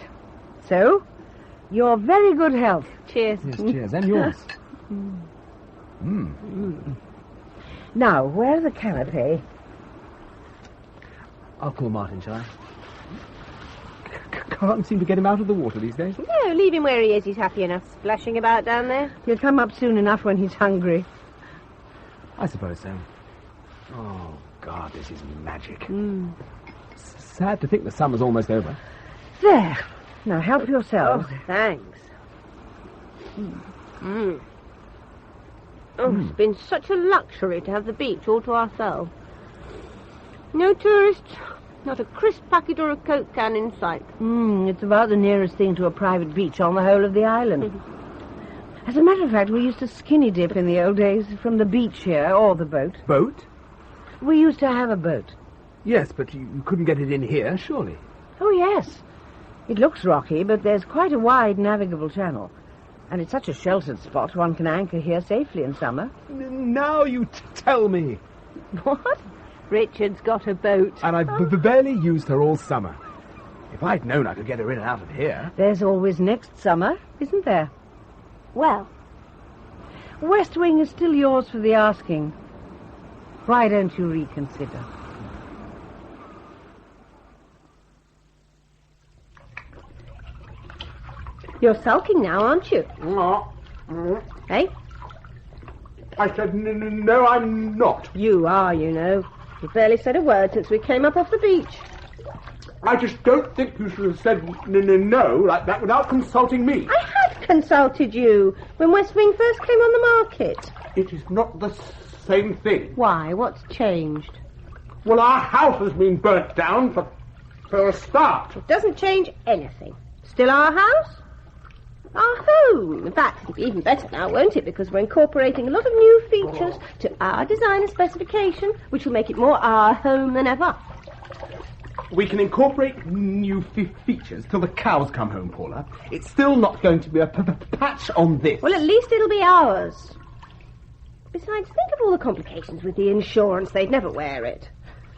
So, your very good health. Cheers. Yes, cheers. And yours. Now, where's the canapé? I'll call Martin, shall I? Can't seem to get him out of the water these days. No, leave him where he is. He's happy enough splashing about down there. He'll come up soon enough when he's hungry. I suppose so. Oh, God, this is magic. Sad to think the summer's almost over. There. Now help yourselves. Oh, thanks. Oh, it's been such a luxury to have the beach all to ourselves. No tourists, not a crisp packet or a Coke can in sight. It's about the nearest thing to a private beach on the whole of the island. As a matter of fact, we used to skinny dip in the old days from the beach here, or the boat. Boat? We used to have a boat. Yes, but you couldn't get it in here, surely. Oh, yes. It looks rocky, but there's quite a wide navigable channel. And it's such a sheltered spot, one can anchor here safely in summer. Now you tell me. What? Richard's got a boat. And I've barely used her all summer. If I'd known I could get her in and out of here... There's always next summer, isn't there? Well, West Wing is still yours for the asking. Why don't you reconsider? you're sulking now, aren't you? Eh? I said, no, I'm not. You are, you know. You've barely said a word since we came up off the beach. I just don't think you should have said no like that without consulting me. I had consulted you when West Wing first came on the market. It is not the same thing. Why? What's changed? Well, our house has been burnt down for a start. It doesn't change anything. Still our house? Our home. In fact, it'll be even better now, won't it? Because we're incorporating a lot of new features to our design and specification, which will make it more our home than ever. We can incorporate new features till the cows come home, Paula. It's still not going to be a patch on this. Well, at least it'll be ours. Besides, think of all the complications with the insurance. They'd never wear it.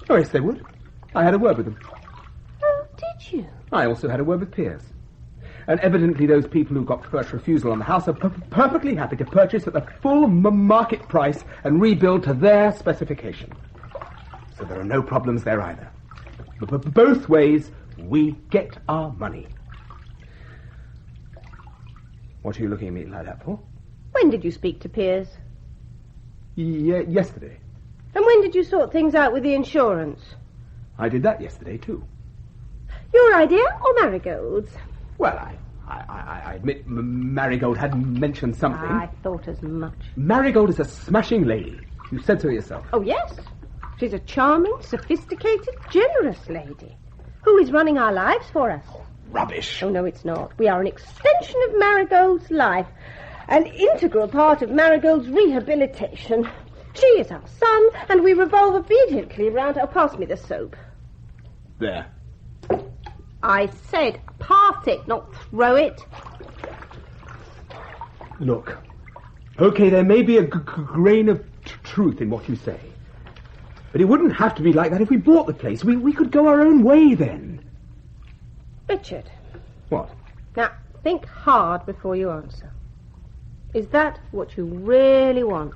Oh, yes, they would. I had a word with them. Oh, did you? I also had a word with Piers. And evidently those people who got first refusal on the house are perfectly happy to purchase at the full market price and rebuild to their specification. So there are no problems there either. Both ways, we get our money. What are you looking at me like that for? When did you speak to Piers? Yesterday. And when did you sort things out with the insurance? I did that yesterday, too. Your idea or Marigold's? Well, I admit Marigold had mentioned something. I thought as much. Marigold is a smashing lady. You said so yourself. Oh, yes. She's a charming, sophisticated, generous lady who is running our lives for us. Rubbish. Oh, no, it's not. We are an extension of Marigold's life, an integral part of Marigold's rehabilitation. She is our son, and we revolve obediently around her. Oh, pass me the soap. There. I said pass it, not throw it. Look. Okay, there may be a grain of truth in what you say. But it wouldn't have to be like that if we bought the place. We could go our own way then. Richard. What? Now, think hard before you answer. Is that what you really want?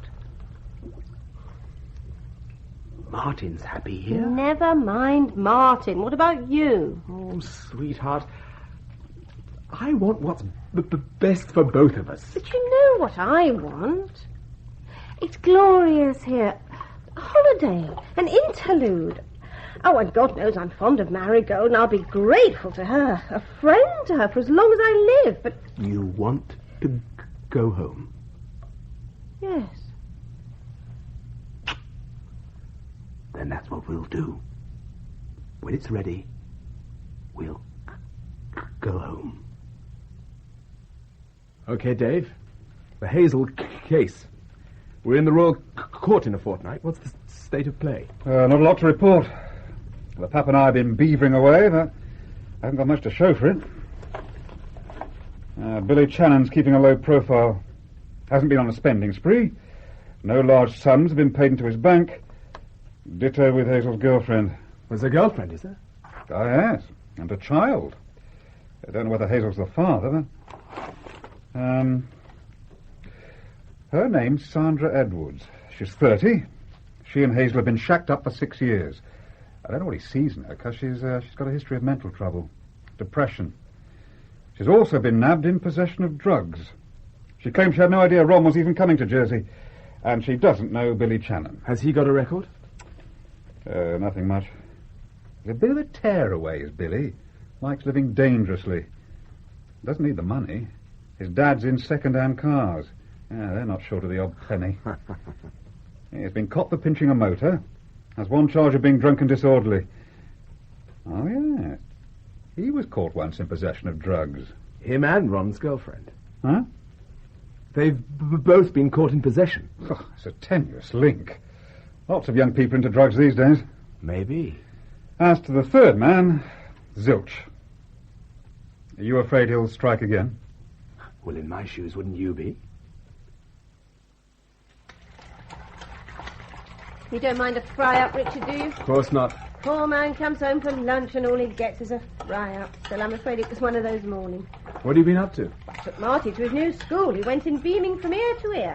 Martin's happy here. Never mind Martin. What about you? Oh, sweetheart. I want what's best for both of us. But you know what I want. It's glorious here. A holiday. An interlude. Oh, and God knows I'm fond of Marigold, and I'll be grateful to her. A friend to her for as long as I live, but... You want to go home? Yes. Then that's what we'll do. When it's ready, we'll go home. Okay, Dave. The Hazell case. We're in the Royal Court in a fortnight. What's the state of play? Not a lot to report. The Pap and I have been beavering away, but I haven't got much to show for it. Billy Channon's keeping a low profile. Hasn't been on a spending spree. No large sums have been paid into his bank. Ditto with Hazell's girlfriend. There's a girlfriend, is there? Ah, yes. And a child. I don't know whether Hazell's the father, but... Her name's Sandra Edwards. She's 30. She and Hazell have been shacked up for 6 years. I don't know what he sees in her, because she's got a history of mental trouble. Depression. She's also been nabbed in possession of drugs. She claims she had no idea Ron was even coming to Jersey. And she doesn't know Billy Channon. Has he got a record? Nothing much. He's a bit of a tearaway, is Billy. Likes living dangerously. Doesn't need the money. His dad's in second-hand cars. Yeah, they're not short of the odd penny. He's been caught for pinching a motor. Has one charge of being drunk and disorderly. Oh, yeah. He was caught once in possession of drugs. Him and Ron's girlfriend. Huh? They've both been caught in possession. Oh, it's a tenuous link. Lots of young people into drugs these days. Maybe. As to the third man, zilch. Are you afraid he'll strike again? Well, in my shoes, wouldn't you be? You don't mind a fry-up, Richard, do you? Of course not. Poor man comes home from lunch and all he gets is a fry-up. Still, I'm afraid it was one of those mornings. What have you been up to? I took Marty to his new school. He went in beaming from ear to ear.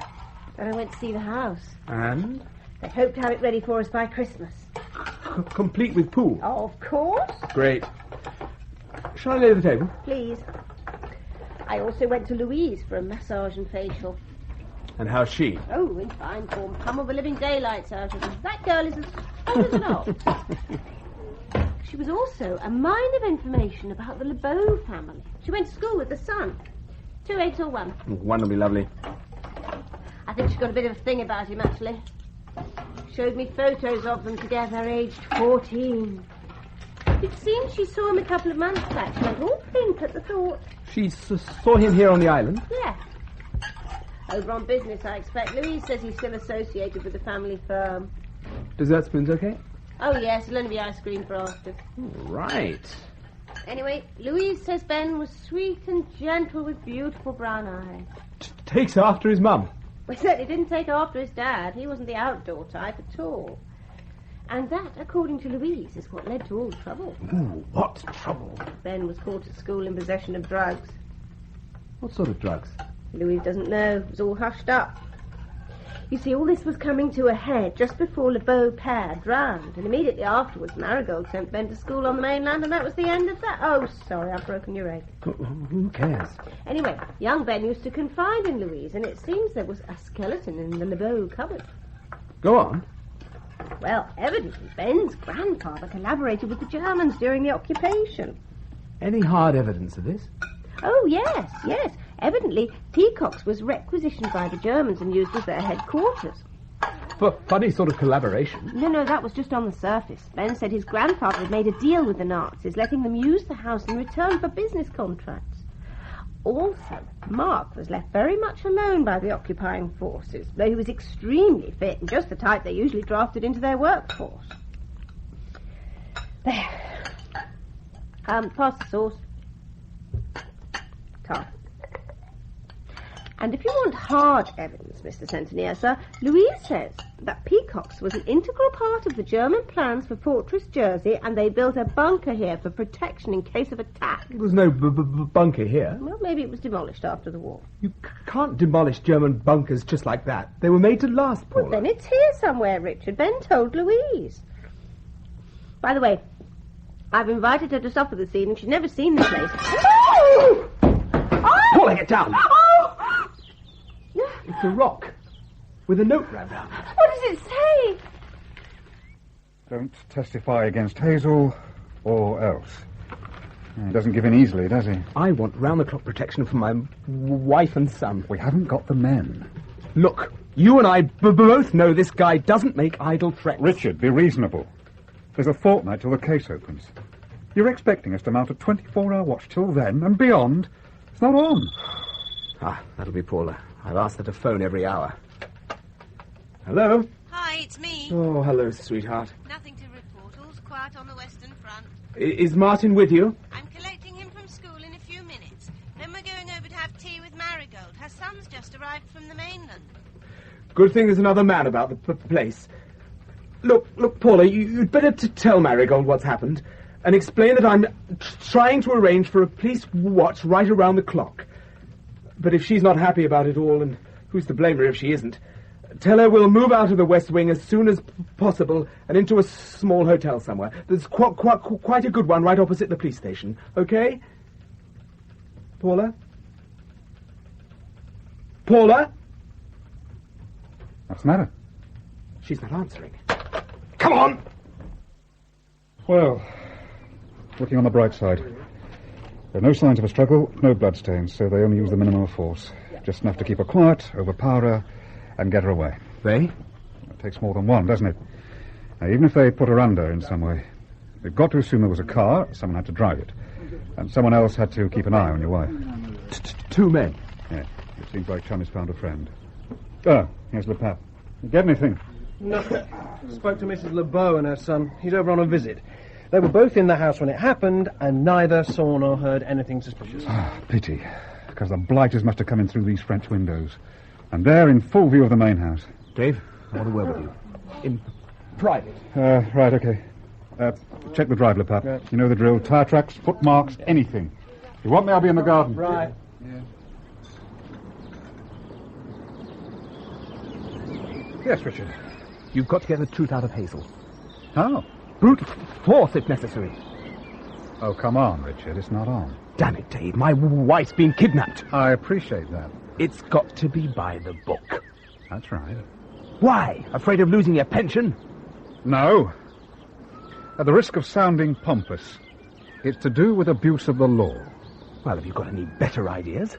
Then I went to see the house. And? They hoped to have it ready for us by Christmas. Complete with pool? Oh, of course. Great. Shall I lay the table? Please. I also went to Louise for a massage and facial. And how's she? Oh, in fine form. Pummel the living daylights out of her. That girl is as old as an ox. She was also a mine of information about the LeBeau family. She went to school with the son. 2-8 or 1. One will be lovely. I think she's got a bit of a thing about him, actually. Showed me photos of them together, aged 14. It seems she saw him a couple of months back. She went all pink at the thought. She saw him here on the island? Yeah. Over on business, I expect. Louise says he's still associated with the family firm. Dessert spoons okay? Oh, yes. It'll only be ice cream for after. Right. Anyway, Louise says Ben was sweet and gentle with beautiful brown eyes. Takes after his mum. Well, he certainly didn't take after his dad. He wasn't the outdoor type at all. And that, according to Louise, is what led to all the trouble. Ooh, what trouble? Ben was caught at school in possession of drugs. What sort of drugs? Louise doesn't know. It was all hushed up. You see, all this was coming to a head just before LeBeau père drowned, and immediately afterwards Marigold sent Ben to school on the mainland, and that was the end of that. Oh, sorry, I've broken your egg. Who cares? Anyway, young Ben used to confide in Louise, and it seems there was a skeleton in the LeBeau cupboard. Go on. Well, evidently Ben's grandfather collaborated with the Germans during the occupation. Any hard evidence of this? Oh, yes. Evidently, Peacock's was requisitioned by the Germans and used as their headquarters. Funny sort of collaboration. No, that was just on the surface. Ben said his grandfather had made a deal with the Nazis, letting them use the house in return for business contracts. Also, Mark was left very much alone by the occupying forces, though he was extremely fit and just the type they usually drafted into their workforce. There. Pass the sauce. Come. And if you want hard evidence, Mr. Centenier, sir, Louise says that Peacock's was an integral part of the German plans for Fortress Jersey, and they built a bunker here for protection in case of attack. There's no bunker here. Well, maybe it was demolished after the war. You can't demolish German bunkers just like that. They were made to last, Paula. Well, then it's here somewhere, Richard. Ben told Louise. By the way, I've invited her to supper this evening. She's never seen the place. Oh! Paula, get down! Oh! It's a rock with a note wrapped around it. What does it say? Don't testify against Hazell or else. He doesn't give in easily, does he? I want round-the-clock protection for my wife and son. We haven't got the men. Look, you and I both know this guy doesn't make idle threats. Richard, be reasonable. There's a fortnight till the case opens. You're expecting us to mount a 24-hour watch till then and beyond. It's not on. That'll be Paula. I've asked her to phone every hour. Hello? Hi, it's me. Oh, hello, sweetheart. Nothing to report. All's quiet on the Western Front. Is Martin with you? I'm collecting him from school in a few minutes. Then we're going over to have tea with Marigold. Her son's just arrived from the mainland. Good thing there's another man about the place. Look, Paula, you'd better tell Marigold what's happened and explain that I'm trying to arrange for a police watch right around the clock. But if she's not happy about it all, and who's to blame her if she isn't, tell her we'll move out of the West Wing as soon as possible and into a small hotel somewhere. There's quite a good one right opposite the police station, okay? Paula? Paula? What's the matter? She's not answering. Come on! Well, looking on the bright side. There are no signs of a struggle, no bloodstains, so they only use the minimum of force. Just enough to keep her quiet, overpower her, and get her away. They? It takes more than one, doesn't it? Now, even if they put her under in some way, we've got to assume there was a car, someone had to drive it, and someone else had to keep an eye on your wife. Two men? Yeah, it seems like Chum has found a friend. Oh, here's Le Pape. You get anything? Nothing. Spoke to Mrs. LeBeau and her son. He's over on a visit. They were both in the house when it happened, and neither saw nor heard anything suspicious. Pity, because the blighters must have come in through these French windows. And they're in full view of the main house. Dave, I want a word with you. In private. Right, okay. Check the drive, Le Pape. Yeah. You know the drill. Tire tracks, footmarks, anything. If you want me, I'll be in the garden. Right. Yeah. Yes, Richard. You've got to get the truth out of Hazell. How? Brute force, if necessary. Oh, come on, Richard. It's not on. Damn it, Dave. My wife's been kidnapped. I appreciate that. It's got to be by the book. That's right. Why? Afraid of losing your pension? No. At the risk of sounding pompous, it's to do with abuse of the law. Well, have you got any better ideas?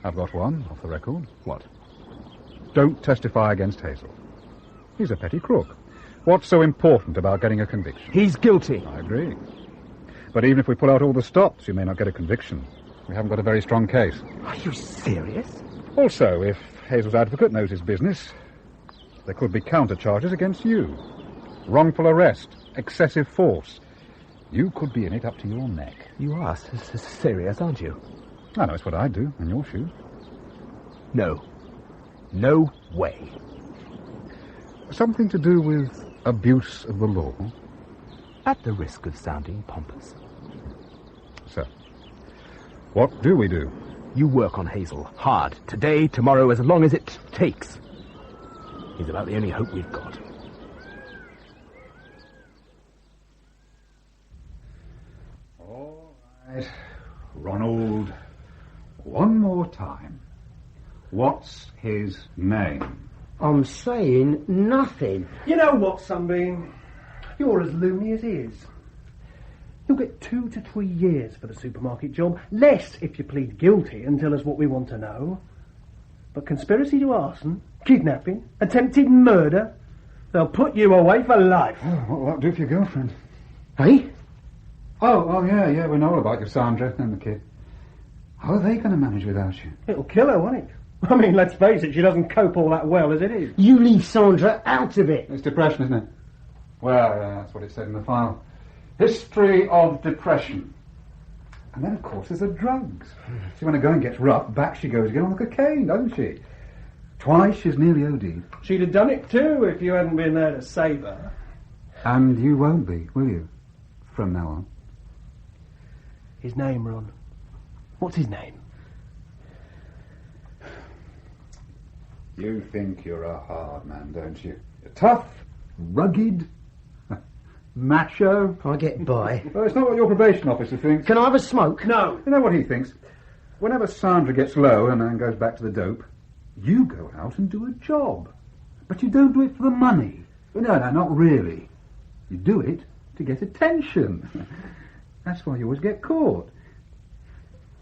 I've got one, off the record. What? Don't testify against Hazell. He's a petty crook. What's so important about getting a conviction? He's guilty. I agree. But even if we pull out all the stops, you may not get a conviction. We haven't got a very strong case. Are you serious? Also, if Hazell's advocate knows his business, there could be counter-charges against you. Wrongful arrest, excessive force. You could be in it up to your neck. You are serious, aren't you? I know it's what I'd do in your shoes. No. No way. Something to do with abuse of the law? At the risk of sounding pompous. So, what do we do? You work on Hazell. Hard. Today, tomorrow, as long as it takes. He's about the only hope we've got. All right. Ronald, one more time. What's his name? I'm saying nothing. You know what, Sunbeam? You're as loony as he is. You'll get 2 to 3 years for the supermarket job. Less if you plead guilty and tell us what we want to know. But conspiracy to arson, kidnapping, attempted murder, they'll put you away for life. Oh, what will that do for your girlfriend? Hey? Oh, yeah, we know all about your Sandra and the kid. How are they going to manage without you? It'll kill her, won't it? I mean, let's face it, she doesn't cope all that well as it is. You leave Sandra out of it. It's depression, isn't it? Well, that's what it said in the file. History of depression. And then, of course, there's the drugs. See, when a girl gets rough, back she goes again on the cocaine, doesn't she? Twice she's nearly OD'd. She'd have done it too if you hadn't been there to save her. And you won't be, will you? From now on. His name, Ron. What's his name? You think you're a hard man, don't you? You're tough, rugged, macho. I get by. Well, it's not what your probation officer thinks. Can I have a smoke? No. You know what he thinks? Whenever Sandra gets low and then goes back to the dope, you go out and do a job. But you don't do it for the money. No, not really. You do it to get attention. That's why you always get caught.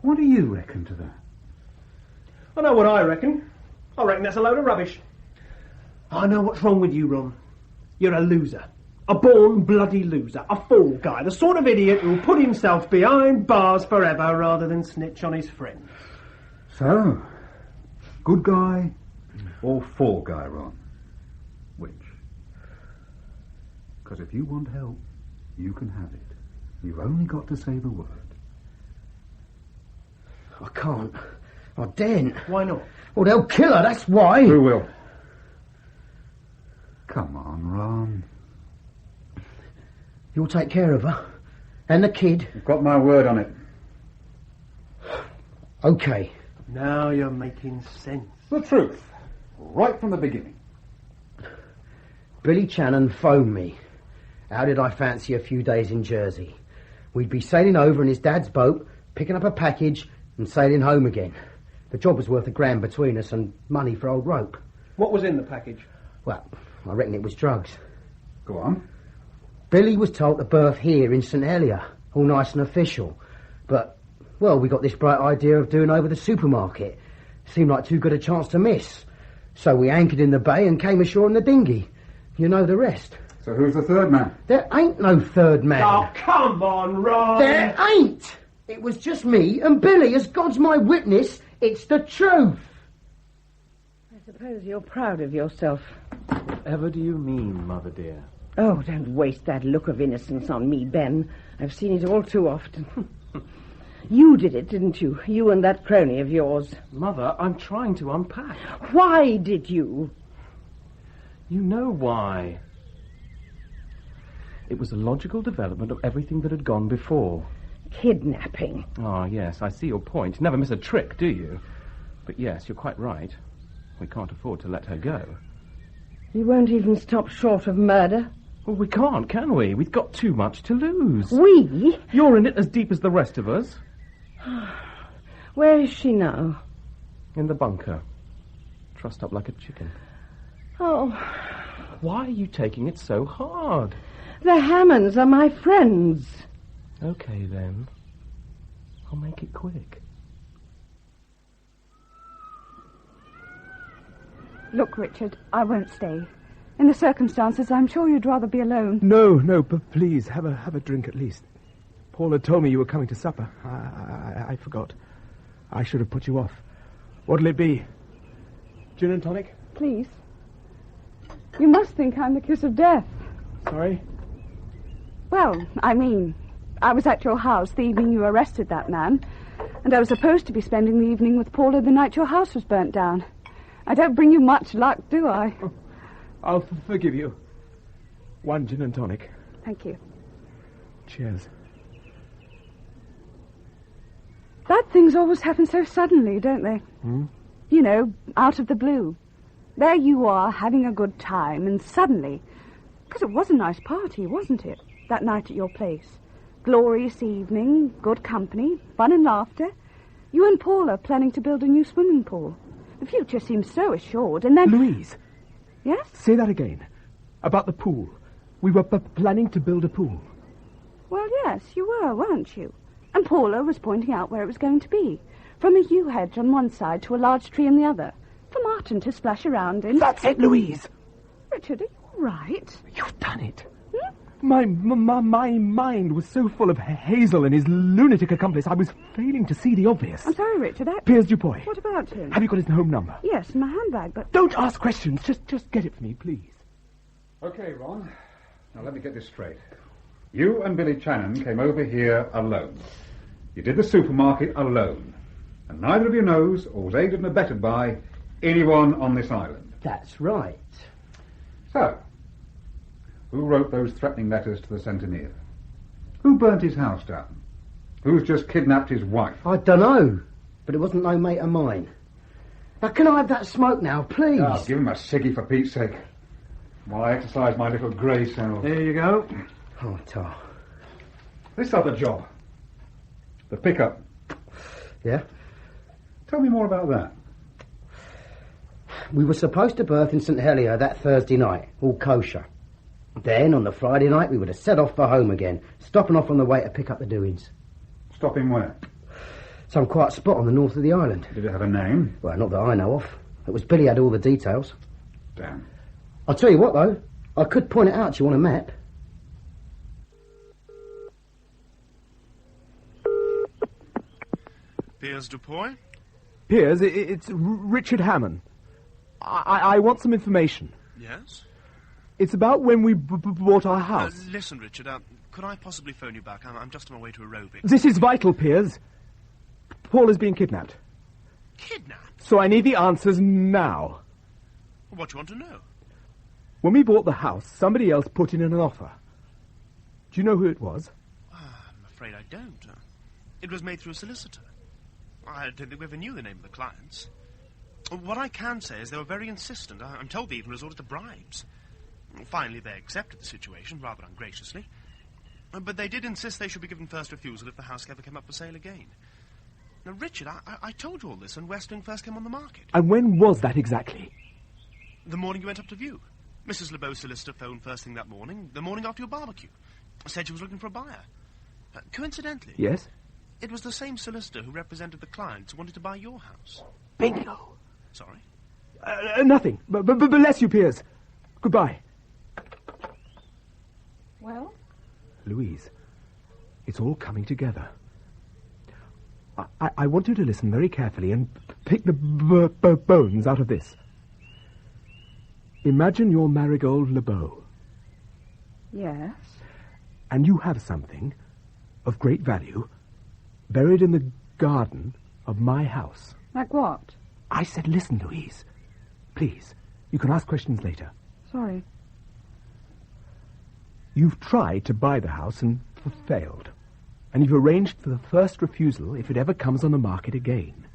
What do you reckon to that? I know what I reckon. I reckon that's a load of rubbish. I know what's wrong with you, Ron. You're a loser. A born bloody loser. A fall guy. The sort of idiot who'll put himself behind bars forever rather than snitch on his friends. So, good guy or fall guy, Ron? Which? Because if you want help, you can have it. You've only got to say the word. I can't. I daren't. Why not? Well, they'll kill her, that's why. Who will? Come on, Ron. You'll take care of her. And the kid. You've got my word on it. Okay. Now you're making sense. The truth. Right from the beginning. Billy Channon phoned me. How did I fancy a few days in Jersey? We'd be sailing over in his dad's boat, picking up a package and sailing home again. The job was worth $1,000 between us and money for old rope. What was in the package? Well, I reckon it was drugs. Go on. Billy was told to berth here in St Helier, all nice and official. But, well, we got this bright idea of doing over the supermarket. Seemed like too good a chance to miss. So we anchored in the bay and came ashore in the dinghy. You know the rest. So who's the third man? There ain't no third man. Oh, come on, Ron! There ain't! It was just me and Billy, as God's my witness. It's the truth. I suppose you're proud of yourself. Whatever do you mean, Mother dear? Oh, don't waste that look of innocence on me, Ben. I've seen it all too often. You did it, didn't you? You and that crony of yours. Mother, I'm trying to unpack. Why did you? You know why. It was a logical development of everything that had gone before. Kidnapping. Ah, yes, I see your point. Never miss a trick, do you? But yes, you're quite right. We can't afford to let her go. You won't even stop short of murder? Well, we can't, can we? We've got too much to lose. We? You're in it as deep as the rest of us. Where is she now? In the bunker. Trussed up like a chicken. Oh. Why are you taking it so hard? The Hamons are my friends. Okay, then. I'll make it quick. Look, Richard, I won't stay. In the circumstances, I'm sure you'd rather be alone. No, but please, have a drink at least. Paula told me you were coming to supper. I forgot. I should have put you off. What'll it be? Gin and tonic? Please. You must think I'm the kiss of death. Sorry? Well, I mean, I was at your house the evening you arrested that man, and I was supposed to be spending the evening with Paula the night your house was burnt down. I don't bring you much luck, do I? Oh, I'll forgive you. 1 gin and tonic. Thank you. Cheers. Bad things always happen so suddenly, don't they? Hmm? You know, out of the blue. There you are, having a good time, and suddenly... Because it was a nice party, wasn't it? That night at your place. Glorious evening, good company, fun and laughter. You and Paula planning to build a new swimming pool. The future seems so assured, and then... Louise, Yes? Say that again. About the pool. We were planning to build a pool. Well, yes, you were, weren't you? And Paula was pointing out where it was going to be. From a yew hedge on one side to a large tree on the other. For Martin to splash around in. That's it, Louise! Richard, are you right? You've done it. My mind was so full of Hazell and his lunatic accomplice, I was failing to see the obvious. I'm sorry, Richard. Piers Dupoy. What about him? Have you got his home number? Yes, in my handbag, but... Don't ask questions. Just get it for me, please. Okay, Ron. Now let me get this straight. You and Billy Channon came over here alone. You did the supermarket alone. And neither of you knows or was aided and abetted by anyone on this island. That's right. So, who wrote those threatening letters to the centenier? Who burnt his house down? Who's just kidnapped his wife? I don't know, but it wasn't no mate of mine. Now, can I have that smoke now, please? Oh, give him a ciggy for Pete's sake. While I exercise my little grey cells. There you go. Oh, Tar. This other job. The pickup. Yeah? Tell me more about that. We were supposed to berth in St Helier that Thursday night, all kosher. Then, on the Friday night, we would have set off for home again, stopping off on the way to pick up the doings. Stopping where? Some quiet spot on the north of the island. Did it have a name? Well, not that I know of. It was Billy had all the details. Damn. I'll tell you what, though. I could point it out to you on a map. Piers Dupoy? Piers, it's Richard Hamon. I want some information. Yes? It's about when we bought our house. Listen, Richard, could I possibly phone you back? I'm just on my way to aerobics. This is vital, Piers. Paul is being kidnapped. Kidnapped? So I need the answers now. What do you want to know? When we bought the house, somebody else put in an offer. Do you know who it was? I'm afraid I don't. It was made through a solicitor. I don't think we ever knew the name of the clients. What I can say is they were very insistent. I'm told they even resorted to bribes. Finally, they accepted the situation, rather ungraciously. But they did insist they should be given first refusal if the house ever came up for sale again. Now, Richard, I told you all this when West Wing first came on the market. And when was that exactly? The morning you went up to view. Mrs. LeBeau's solicitor phoned first thing that morning, the morning after your barbecue. Said she was looking for a buyer. Coincidentally... Yes? It was the same solicitor who represented the clients who wanted to buy your house. Bingo. Sorry? Nothing. But bless you, Piers. Goodbye. Well? Louise, it's all coming together. I want you to listen very carefully and pick the bones out of this. Imagine you're Marigold LeBeau. Yes? And you have something of great value buried in the garden of my house. Like what? I said listen, Louise. Please, you can ask questions later. Sorry. You've tried to buy the house and failed. And you've arranged for the first refusal if it ever comes on the market again.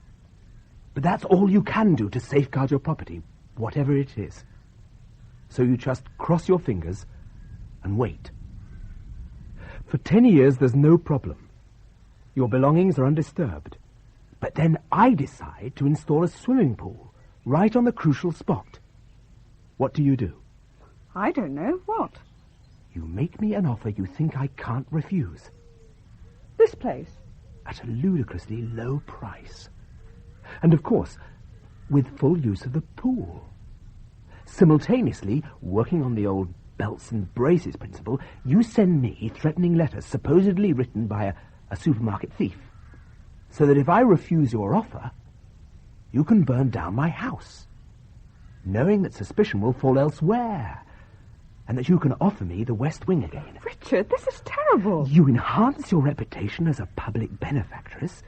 But that's all you can do to safeguard your property, whatever it is. So you just cross your fingers and wait. For 10 years, there's no problem. Your belongings are undisturbed. But then I decide to install a swimming pool right on the crucial spot. What do? I don't know. What? You make me an offer you think I can't refuse. This place? At a ludicrously low price. And, of course, with full use of the pool. Simultaneously, working on the old belts and braces principle, you send me threatening letters supposedly written by a supermarket thief, so that if I refuse your offer, you can burn down my house, knowing that suspicion will fall elsewhere, and that you can offer me the West Wing again. Richard, this is terrible. You enhance your reputation as a public benefactress,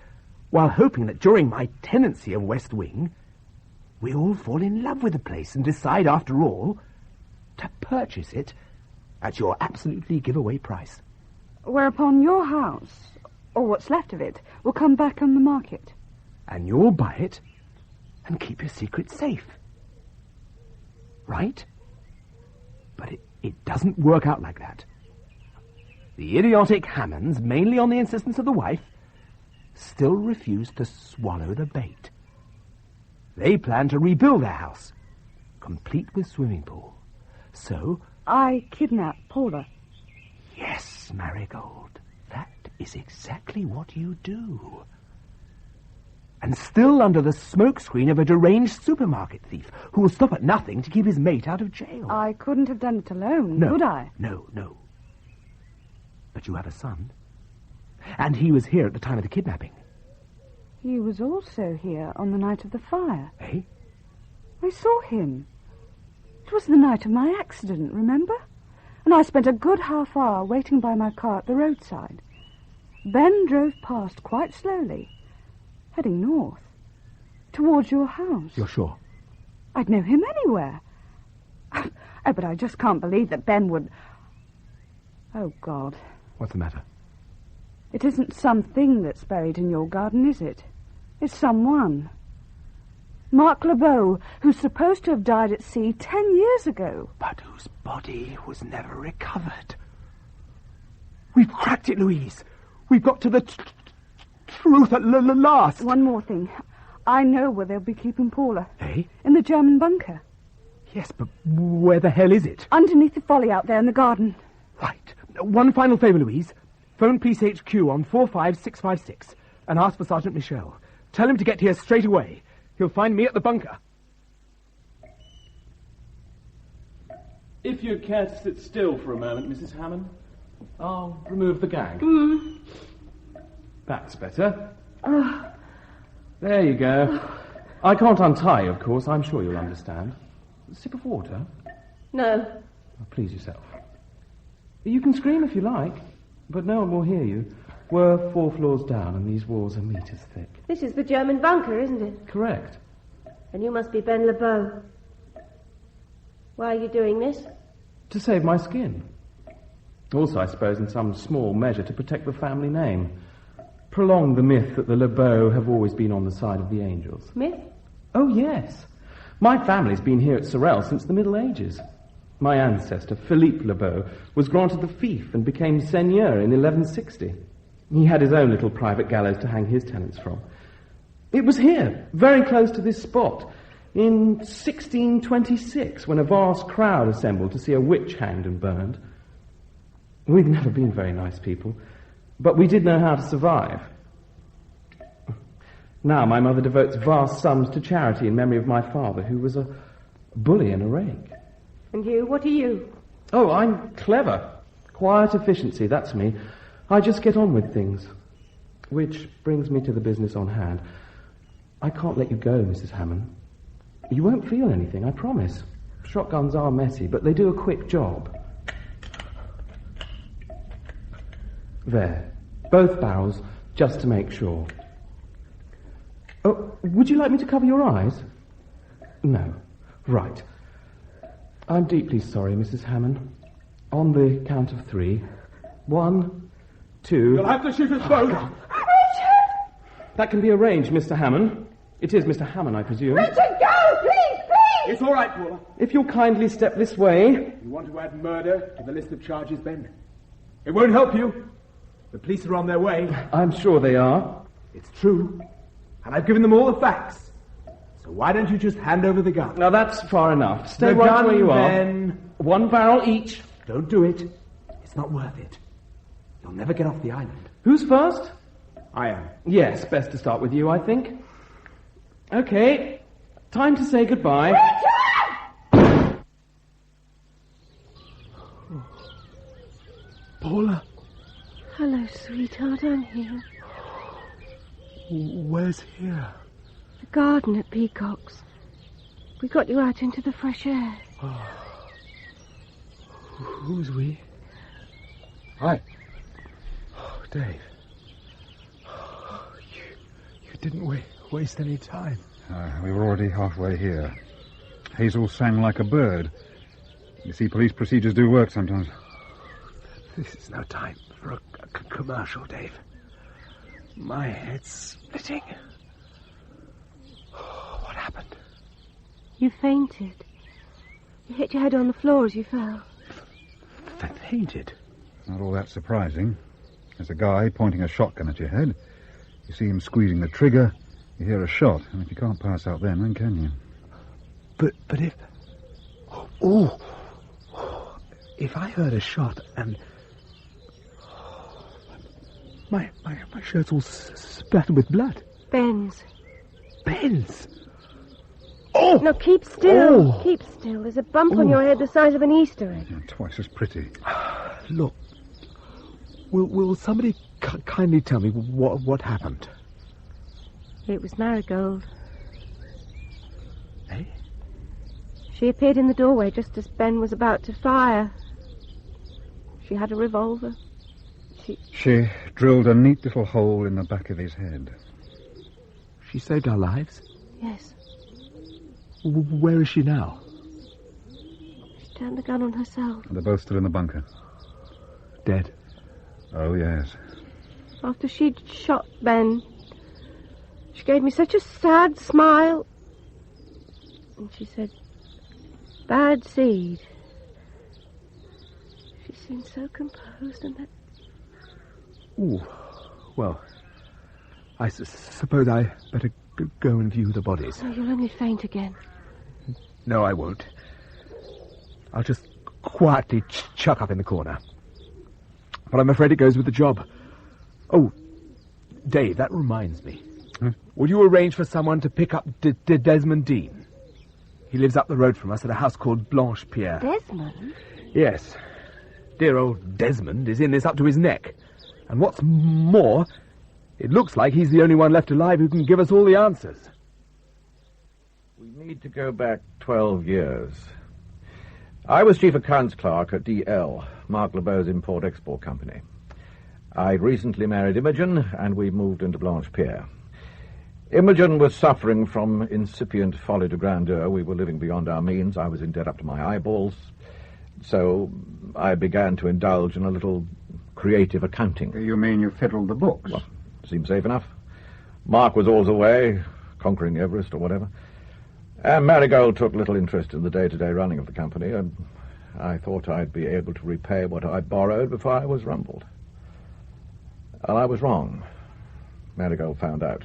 while hoping that during my tenancy of West Wing, we all fall in love with the place and decide, after all, to purchase it at your absolutely giveaway price. Whereupon your house, or what's left of it, will come back on the market. And you'll buy it and keep your secret safe. Right? But it doesn't work out like that. The idiotic Hamons, mainly on the insistence of the wife, still refuse to swallow the bait. They plan to rebuild their house, complete with swimming pool. So... I kidnapped Paula. Yes, Marigold. That is exactly what you do. And still under the smokescreen of a deranged supermarket thief who will stop at nothing to keep his mate out of jail. I couldn't have done it alone, could I? No. But you have a son. And he was here at the time of the kidnapping. He was also here on the night of the fire. Eh? I saw him. It was the night of my accident, remember? And I spent a good half hour waiting by my car at the roadside. Ben drove past quite slowly, heading north, towards your house. You're sure? I'd know him anywhere. Oh, but I just can't believe that Ben would... Oh, God. What's the matter? It isn't something that's buried in your garden, is it? It's someone. Mark LeBeau, who's supposed to have died at sea 10 years ago. But whose body was never recovered. We've cracked it, Louise. We've got to the truth at last. One more thing. I know where they'll be keeping Paula. Eh? In the German bunker. Yes, but where the hell is it? Underneath the folly out there in the garden. Right. One final favour, Louise. Phone Police HQ on 45656 and ask for Sergeant Michel. Tell him to get here straight away. He'll find me at the bunker. If you'd care to sit still for a moment, Mrs. Hamon, I'll remove the gag. That's better. There you go. I can't untie you, of course. I'm sure you'll understand. A sip of water? No. Please yourself. You can scream if you like, but no one will hear you. We're 4 floors down and these walls are meters thick. This is the German bunker, isn't it? Correct. And you must be Ben LeBeau. Why are you doing this? To save my skin. Also, I suppose, in some small measure, to protect the family name. Prolong the myth that the LeBeau have always been on the side of the angels. Myth? Oh, yes. My family's been here at Sorel since the Middle Ages. My ancestor, Philippe LeBeau, was granted the fief and became seigneur in 1160. He had his own little private gallows to hang his tenants from. It was here, very close to this spot, in 1626, when a vast crowd assembled to see a witch hanged and burned. We'd never been very nice people, but we did know how to survive. Now my mother devotes vast sums to charity in memory of my father, who was a bully and a rake. And you, what are you? Oh, I'm clever. Quiet efficiency, that's me. I just get on with things. Which brings me to the business on hand. I can't let you go, Mrs. Hamon. You won't feel anything, I promise. Shotguns are messy, but they do a quick job. There. Both barrels, just to make sure. Oh, would you like me to cover your eyes? No. Right. I'm deeply sorry, Mrs. Hamon. On the count of 3. 1, 2... You'll have to shoot us both. Richard! That can be arranged, Mr. Hamon. It is Mr. Hamon, I presume. Richard, go! Please! It's all right, Paula. If you'll kindly step this way. You want to add murder to the list of charges, Ben? It won't help you. The police are on their way. I'm sure they are. It's true. And I've given them all the facts. So why don't you just hand over the gun? Now that's far enough. Stay The right gun, where you are. Ben. 1 barrel each. Don't do it. It's not worth it. You'll never get off the island. Who's first? I am. Yes, best to start with you, I think. Okay. Time to say goodbye. Richard! Paula. Hello, sweetheart, I'm here. Where's here? The garden at Peacock's. We got you out into the fresh air. Who's we? Hi. Oh, Dave. You didn't waste any time. We were already halfway here. Hazell sang like a bird. You see, police procedures do work sometimes. This is no time for a commercial, Dave. My head's splitting. What happened? You fainted. You hit your head on the floor as you fell. Fainted? Not all that surprising. There's a guy pointing a shotgun at your head. You see him squeezing the trigger, you hear a shot, and if you can't pass out then can you? But if... Oh, if I heard a shot and... My shirt's all splattered with blood. Ben's. Ben's? Oh! No, keep still. Oh. Keep still. There's a bump on your head the size of an Easter egg. Yeah, twice as pretty. Look, will somebody kindly tell me what happened? It was Marigold. Eh? She appeared in the doorway just as Ben was about to fire. She had a revolver. She drilled a neat little hole in the back of his head. She saved our lives? Yes. Where is she now? She turned the gun on herself. They're both still in the bunker. Dead? Oh, yes. After she'd shot Ben, she gave me such a sad smile. And she said, "Bad seed." She seemed so composed and that... Ooh, well, I suppose I better go and view the bodies. Oh, you'll only faint again. No, I won't. I'll just quietly chuck up in the corner. But I'm afraid it goes with the job. Oh, Dave, that reminds me. Will you arrange for someone to pick up Desmond Dean? He lives up the road from us at a house called Blanche Pierre. Desmond? Yes. Dear old Desmond is in this up to his neck. And what's more, it looks like he's the only one left alive who can give us all the answers. We need to go back 12 years. I was chief accounts clerk at DL, Mark LeBeau's import-export company. I'd recently married Imogen, and we moved into Blanche Pierre. Imogen was suffering from incipient folie de grandeur. We were living beyond our means. I was in debt up to my eyeballs. So I began to indulge in a little creative accounting. You mean you fiddled the books? Well, seemed safe enough. Mark was always away, conquering Everest or whatever. And Marigold took little interest in the day-to-day running of the company, and I thought I'd be able to repay what I'd borrowed before I was rumbled. Well, I was wrong. Marigold found out.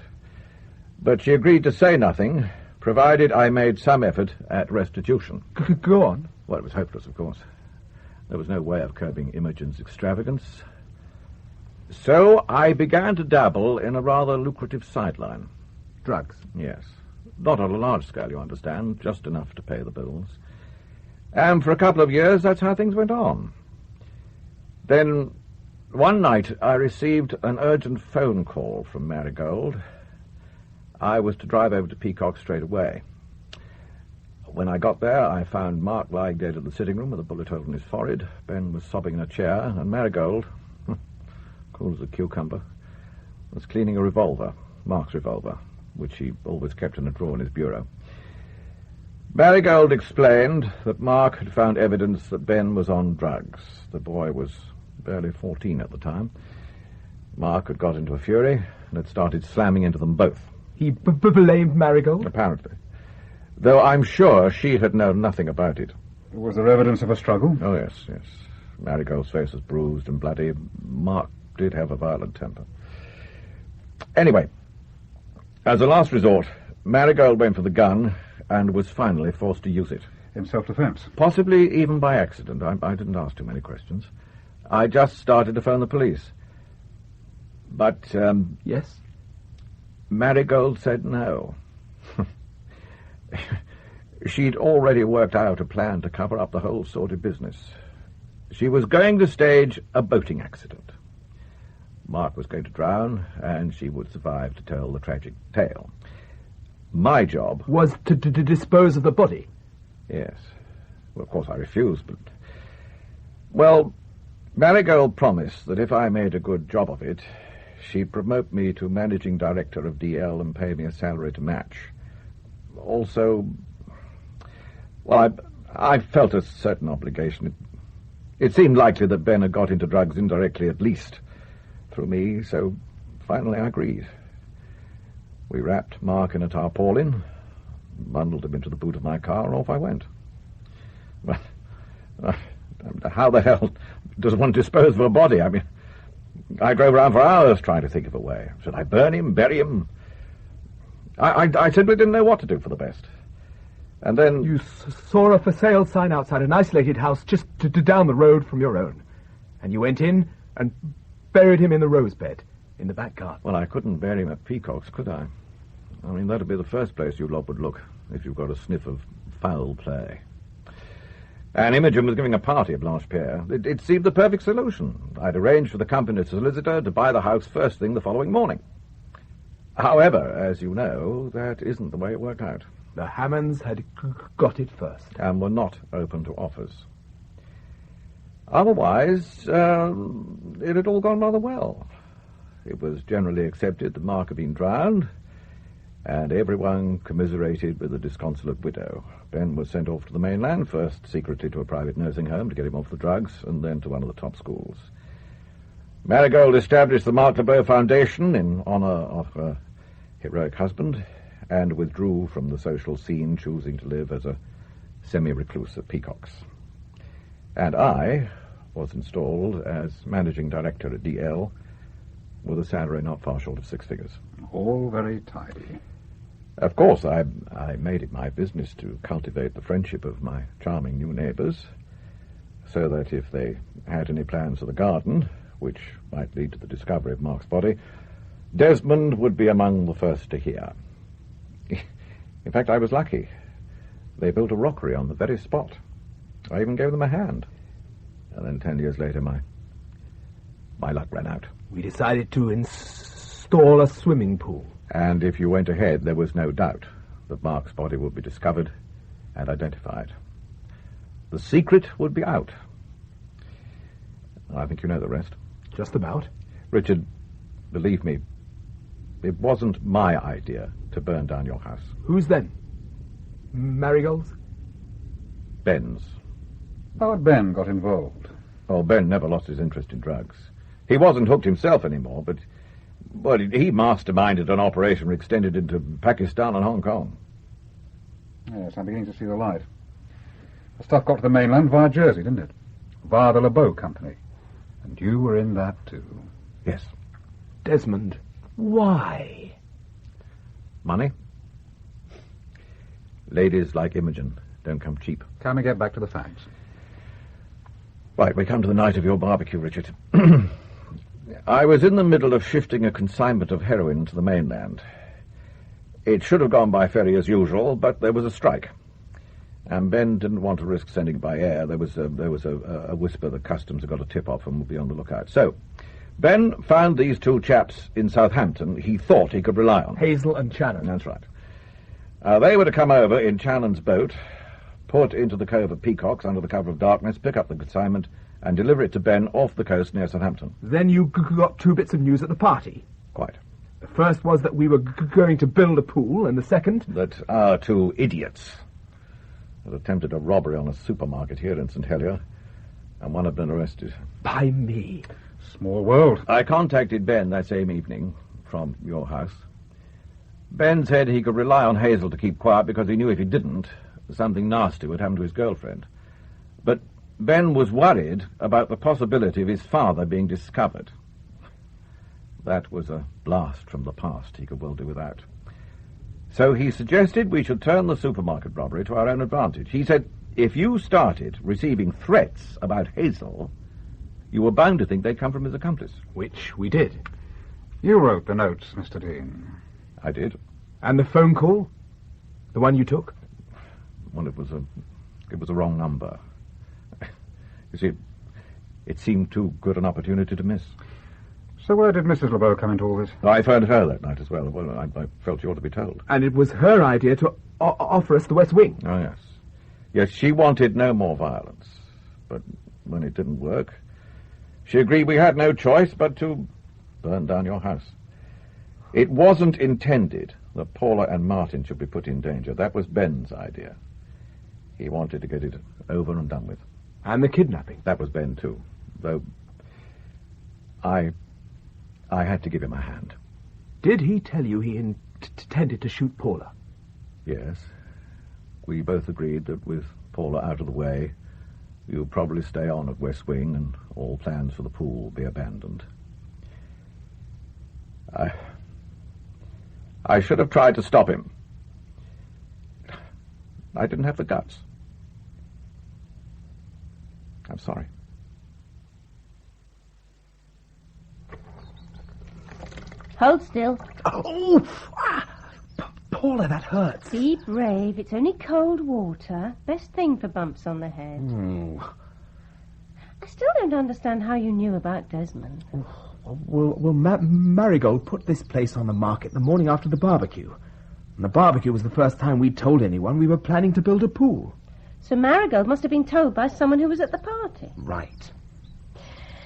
But she agreed to say nothing, provided I made some effort at restitution. Go on. Well, it was hopeless, of course. There was no way of curbing Imogen's extravagance. So I began to dabble in a rather lucrative sideline. Drugs? Yes. Not on a large scale, you understand, just enough to pay the bills. And for a couple of years, that's how things went on. Then, one night, I received an urgent phone call from Marigold. I was to drive over to Peacock straight away. When I got there, I found Mark lying dead in the sitting room with a bullet hole in his forehead. Ben was sobbing in a chair, and Marigold, cool as a cucumber, was cleaning a revolver, Mark's revolver, which he always kept in a drawer in his bureau. Marigold explained that Mark had found evidence that Ben was on drugs. The boy was barely 14 at the time. Mark had got into a fury and had started slamming into them both. He blamed Marigold? Apparently. Though I'm sure she had known nothing about it. Was there evidence of a struggle? Oh, yes, yes. Marigold's face was bruised and bloody. Mark did have a violent temper. Anyway, as a last resort, Marigold went for the gun and was finally forced to use it. In self-defense? Possibly even by accident. I didn't ask too many questions. I just started to phone the police. But, Yes? Marigold said no. She'd already worked out a plan to cover up the whole sordid business. She was going to stage a boating accident. Mark was going to drown, and she would survive to tell the tragic tale. My job was to dispose of the body? Yes. Well, of course I refused, but... Well, Marigold promised that if I made a good job of it, she'd promote me to managing director of DL and pay me a salary to match. Also, well, I felt a certain obligation. It seemed likely that Ben had got into drugs indirectly, at least, through me, so finally I agreed. We wrapped Mark in a tarpaulin, bundled him into the boot of my car, and off I went. Well, how the hell does one dispose of a body? I mean, I drove around for hours trying to think of a way. Should I burn him, bury him? I simply didn't know what to do for the best. And then... You saw a for sale sign outside an isolated house just down the road from your own. And you went in and buried him in the rose bed in the back garden. Well, I couldn't bury him at Peacock's, could I? I mean, that'd be the first place you lot would look if you've got a sniff of foul play. And Imogen was giving a party at Blanche Pierre. It seemed the perfect solution. I'd arranged for the company solicitor to buy the house first thing the following morning. However, as you know, that isn't the way it worked out. The Hamons had got it first. And were not open to offers. Otherwise, it had all gone rather well. It was generally accepted that Mark had been drowned, and everyone commiserated with the disconsolate widow. Ben was sent off to the mainland, first secretly to a private nursing home to get him off the drugs, and then to one of the top schools. Marigold established the Mark LeBeau Foundation in honour of her heroic husband, and withdrew from the social scene, choosing to live as a semi-recluse at Peacock's. And I was installed as managing director at DL, with a salary not far short of 6 figures. All very tidy. Of course, I made it my business to cultivate the friendship of my charming new neighbours, so that if they had any plans for the garden, which might lead to the discovery of Mark's body, Desmond would be among the first to hear. In fact, I was lucky. They built a rockery on the very spot. I even gave them a hand. And then 10 years later, my luck ran out. We decided to install a swimming pool. And if you went ahead, there was no doubt that Mark's body would be discovered and identified. The secret would be out. I think you know the rest. Just about. Richard, believe me, it wasn't my idea to burn down your house. Whose then? Marigold's? Ben's. How had Ben got involved? Oh, Ben never lost his interest in drugs. He wasn't hooked himself anymore, but he masterminded an operation that extended into Pakistan and Hong Kong. Yes, I'm beginning to see the light. The stuff got to the mainland via Jersey, didn't it? Via the LeBeau Company. And you were in that too. Yes. Desmond, why? Money? Ladies like Imogen don't come cheap. Can we get back to the facts? Right, we come to the night of your barbecue, Richard. I was in the middle of shifting a consignment of heroin to the mainland. It should have gone by ferry as usual, but there was a strike. And Ben didn't want to risk sending it by air. There was a whisper that customs had got a tip-off and would be on the lookout. So, Ben found these two chaps in Southampton he thought he could rely on. Hazell and Channon. That's right. They were to come over in Channon's boat, put into the cove of Peacock's under the cover of darkness, pick up the consignment, and deliver it to Ben off the coast near Southampton. Then you got two bits of news at the party. Quite. The first was that we were going to build a pool, and the second... that our two idiots had attempted a robbery on a supermarket here in St. Helier, and one had been arrested. By me. Small world. I contacted Ben that same evening from your house. Ben said he could rely on Hazell to keep quiet because he knew if he didn't, something nasty would happen to his girlfriend. But Ben was worried about the possibility of his father being discovered. That was a blast from the past he could well do without. So he suggested we should turn the supermarket robbery to our own advantage. He said, if you started receiving threats about Hazell, you were bound to think they'd come from his accomplice. Which we did. You wrote the notes, Mr. Dean. I did. And the phone call? The one you took? Well, it was a wrong number. You see, it seemed too good an opportunity to miss. So where did Mrs. LeBeau come into all this? I phoned her that night as well. Well, I felt you ought to be told. And it was her idea to offer us the West Wing. Oh, yes. Yes, she wanted no more violence. But when it didn't work, she agreed we had no choice but to burn down your house. It wasn't intended that Paula and Martin should be put in danger. That was Ben's idea. He wanted to get it over and done with. And the kidnapping. That was Ben, too. Though I had to give him a hand. Did he tell you he intended to shoot Paula? Yes. We both agreed that with Paula out of the way, you'll probably stay on at West Wing and all plans for the pool be abandoned. I should have tried to stop him. I didn't have the guts. I'm sorry. Hold still. Oh! Paula, that hurts. Be brave. It's only cold water. Best thing for bumps on the head. I still don't understand how you knew about Desmond. Well, Marigold put this place on the market the morning after the barbecue. And the barbecue was the first time we told anyone we were planning to build a pool. So Marigold must have been told by someone who was at the party. Right.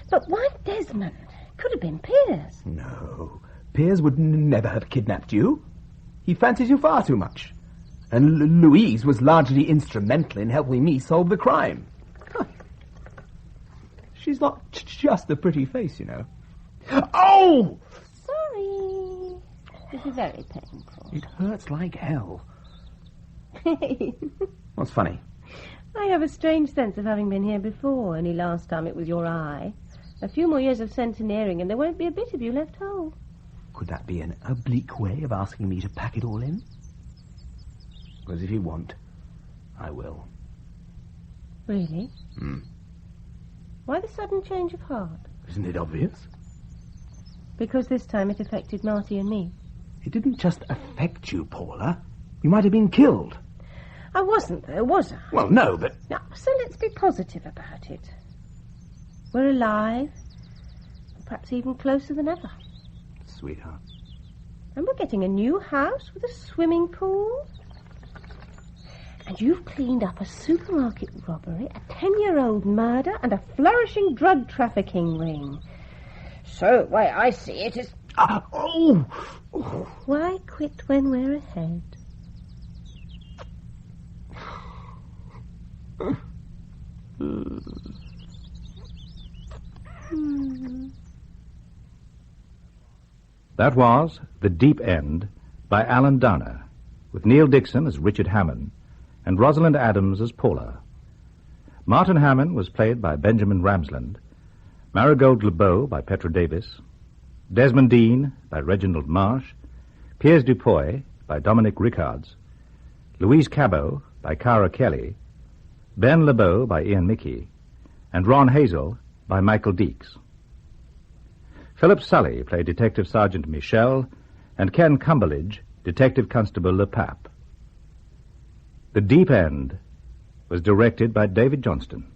But why Desmond? Could have been Piers. No. Piers would never have kidnapped you. He fancies you far too much. And Louise was largely instrumental in helping me solve the crime. Huh. She's not just a pretty face, you know. Oh! Sorry. This is very painful. It hurts like hell. What's funny? I have a strange sense of having been here before, only last time it was your eye. A few more years of centenariing and there won't be a bit of you left whole. Could that be an oblique way of asking me to pack it all in? Because if you want, I will. Really? Why the sudden change of heart? Isn't it obvious? Because this time it affected Marty and me. It didn't just affect you, Paula. You might have been killed. I wasn't, though, was I? Well, no, but... Now, so let's be positive about it. We're alive, perhaps even closer than ever. Sweetheart. And we're getting a new house with a swimming pool. And you've cleaned up a supermarket robbery, a 10-year-old murder, and a flourishing drug trafficking ring. So, the way I see it is... Why quit when we're ahead? That was The Deep End by Alan Downer, with Neil Dickson as Richard Hamon and Rosalind Adams as Paula. Martin Hamon was played by Benjamin Ramsland, Marigold LeBeau by Petra Davis, Desmond Dean by Reginald Marsh, Piers Dupoy by Dominic Rickhards, Louise Cabot by Cara Kelly, Ben LeBeau by Ian Mickey, and Ron Hazell by Michael Deeks. Philip Sully played Detective Sergeant Michel, and Ken Cumberledge, Detective Constable Le Pape. The Deep End was directed by David Johnston.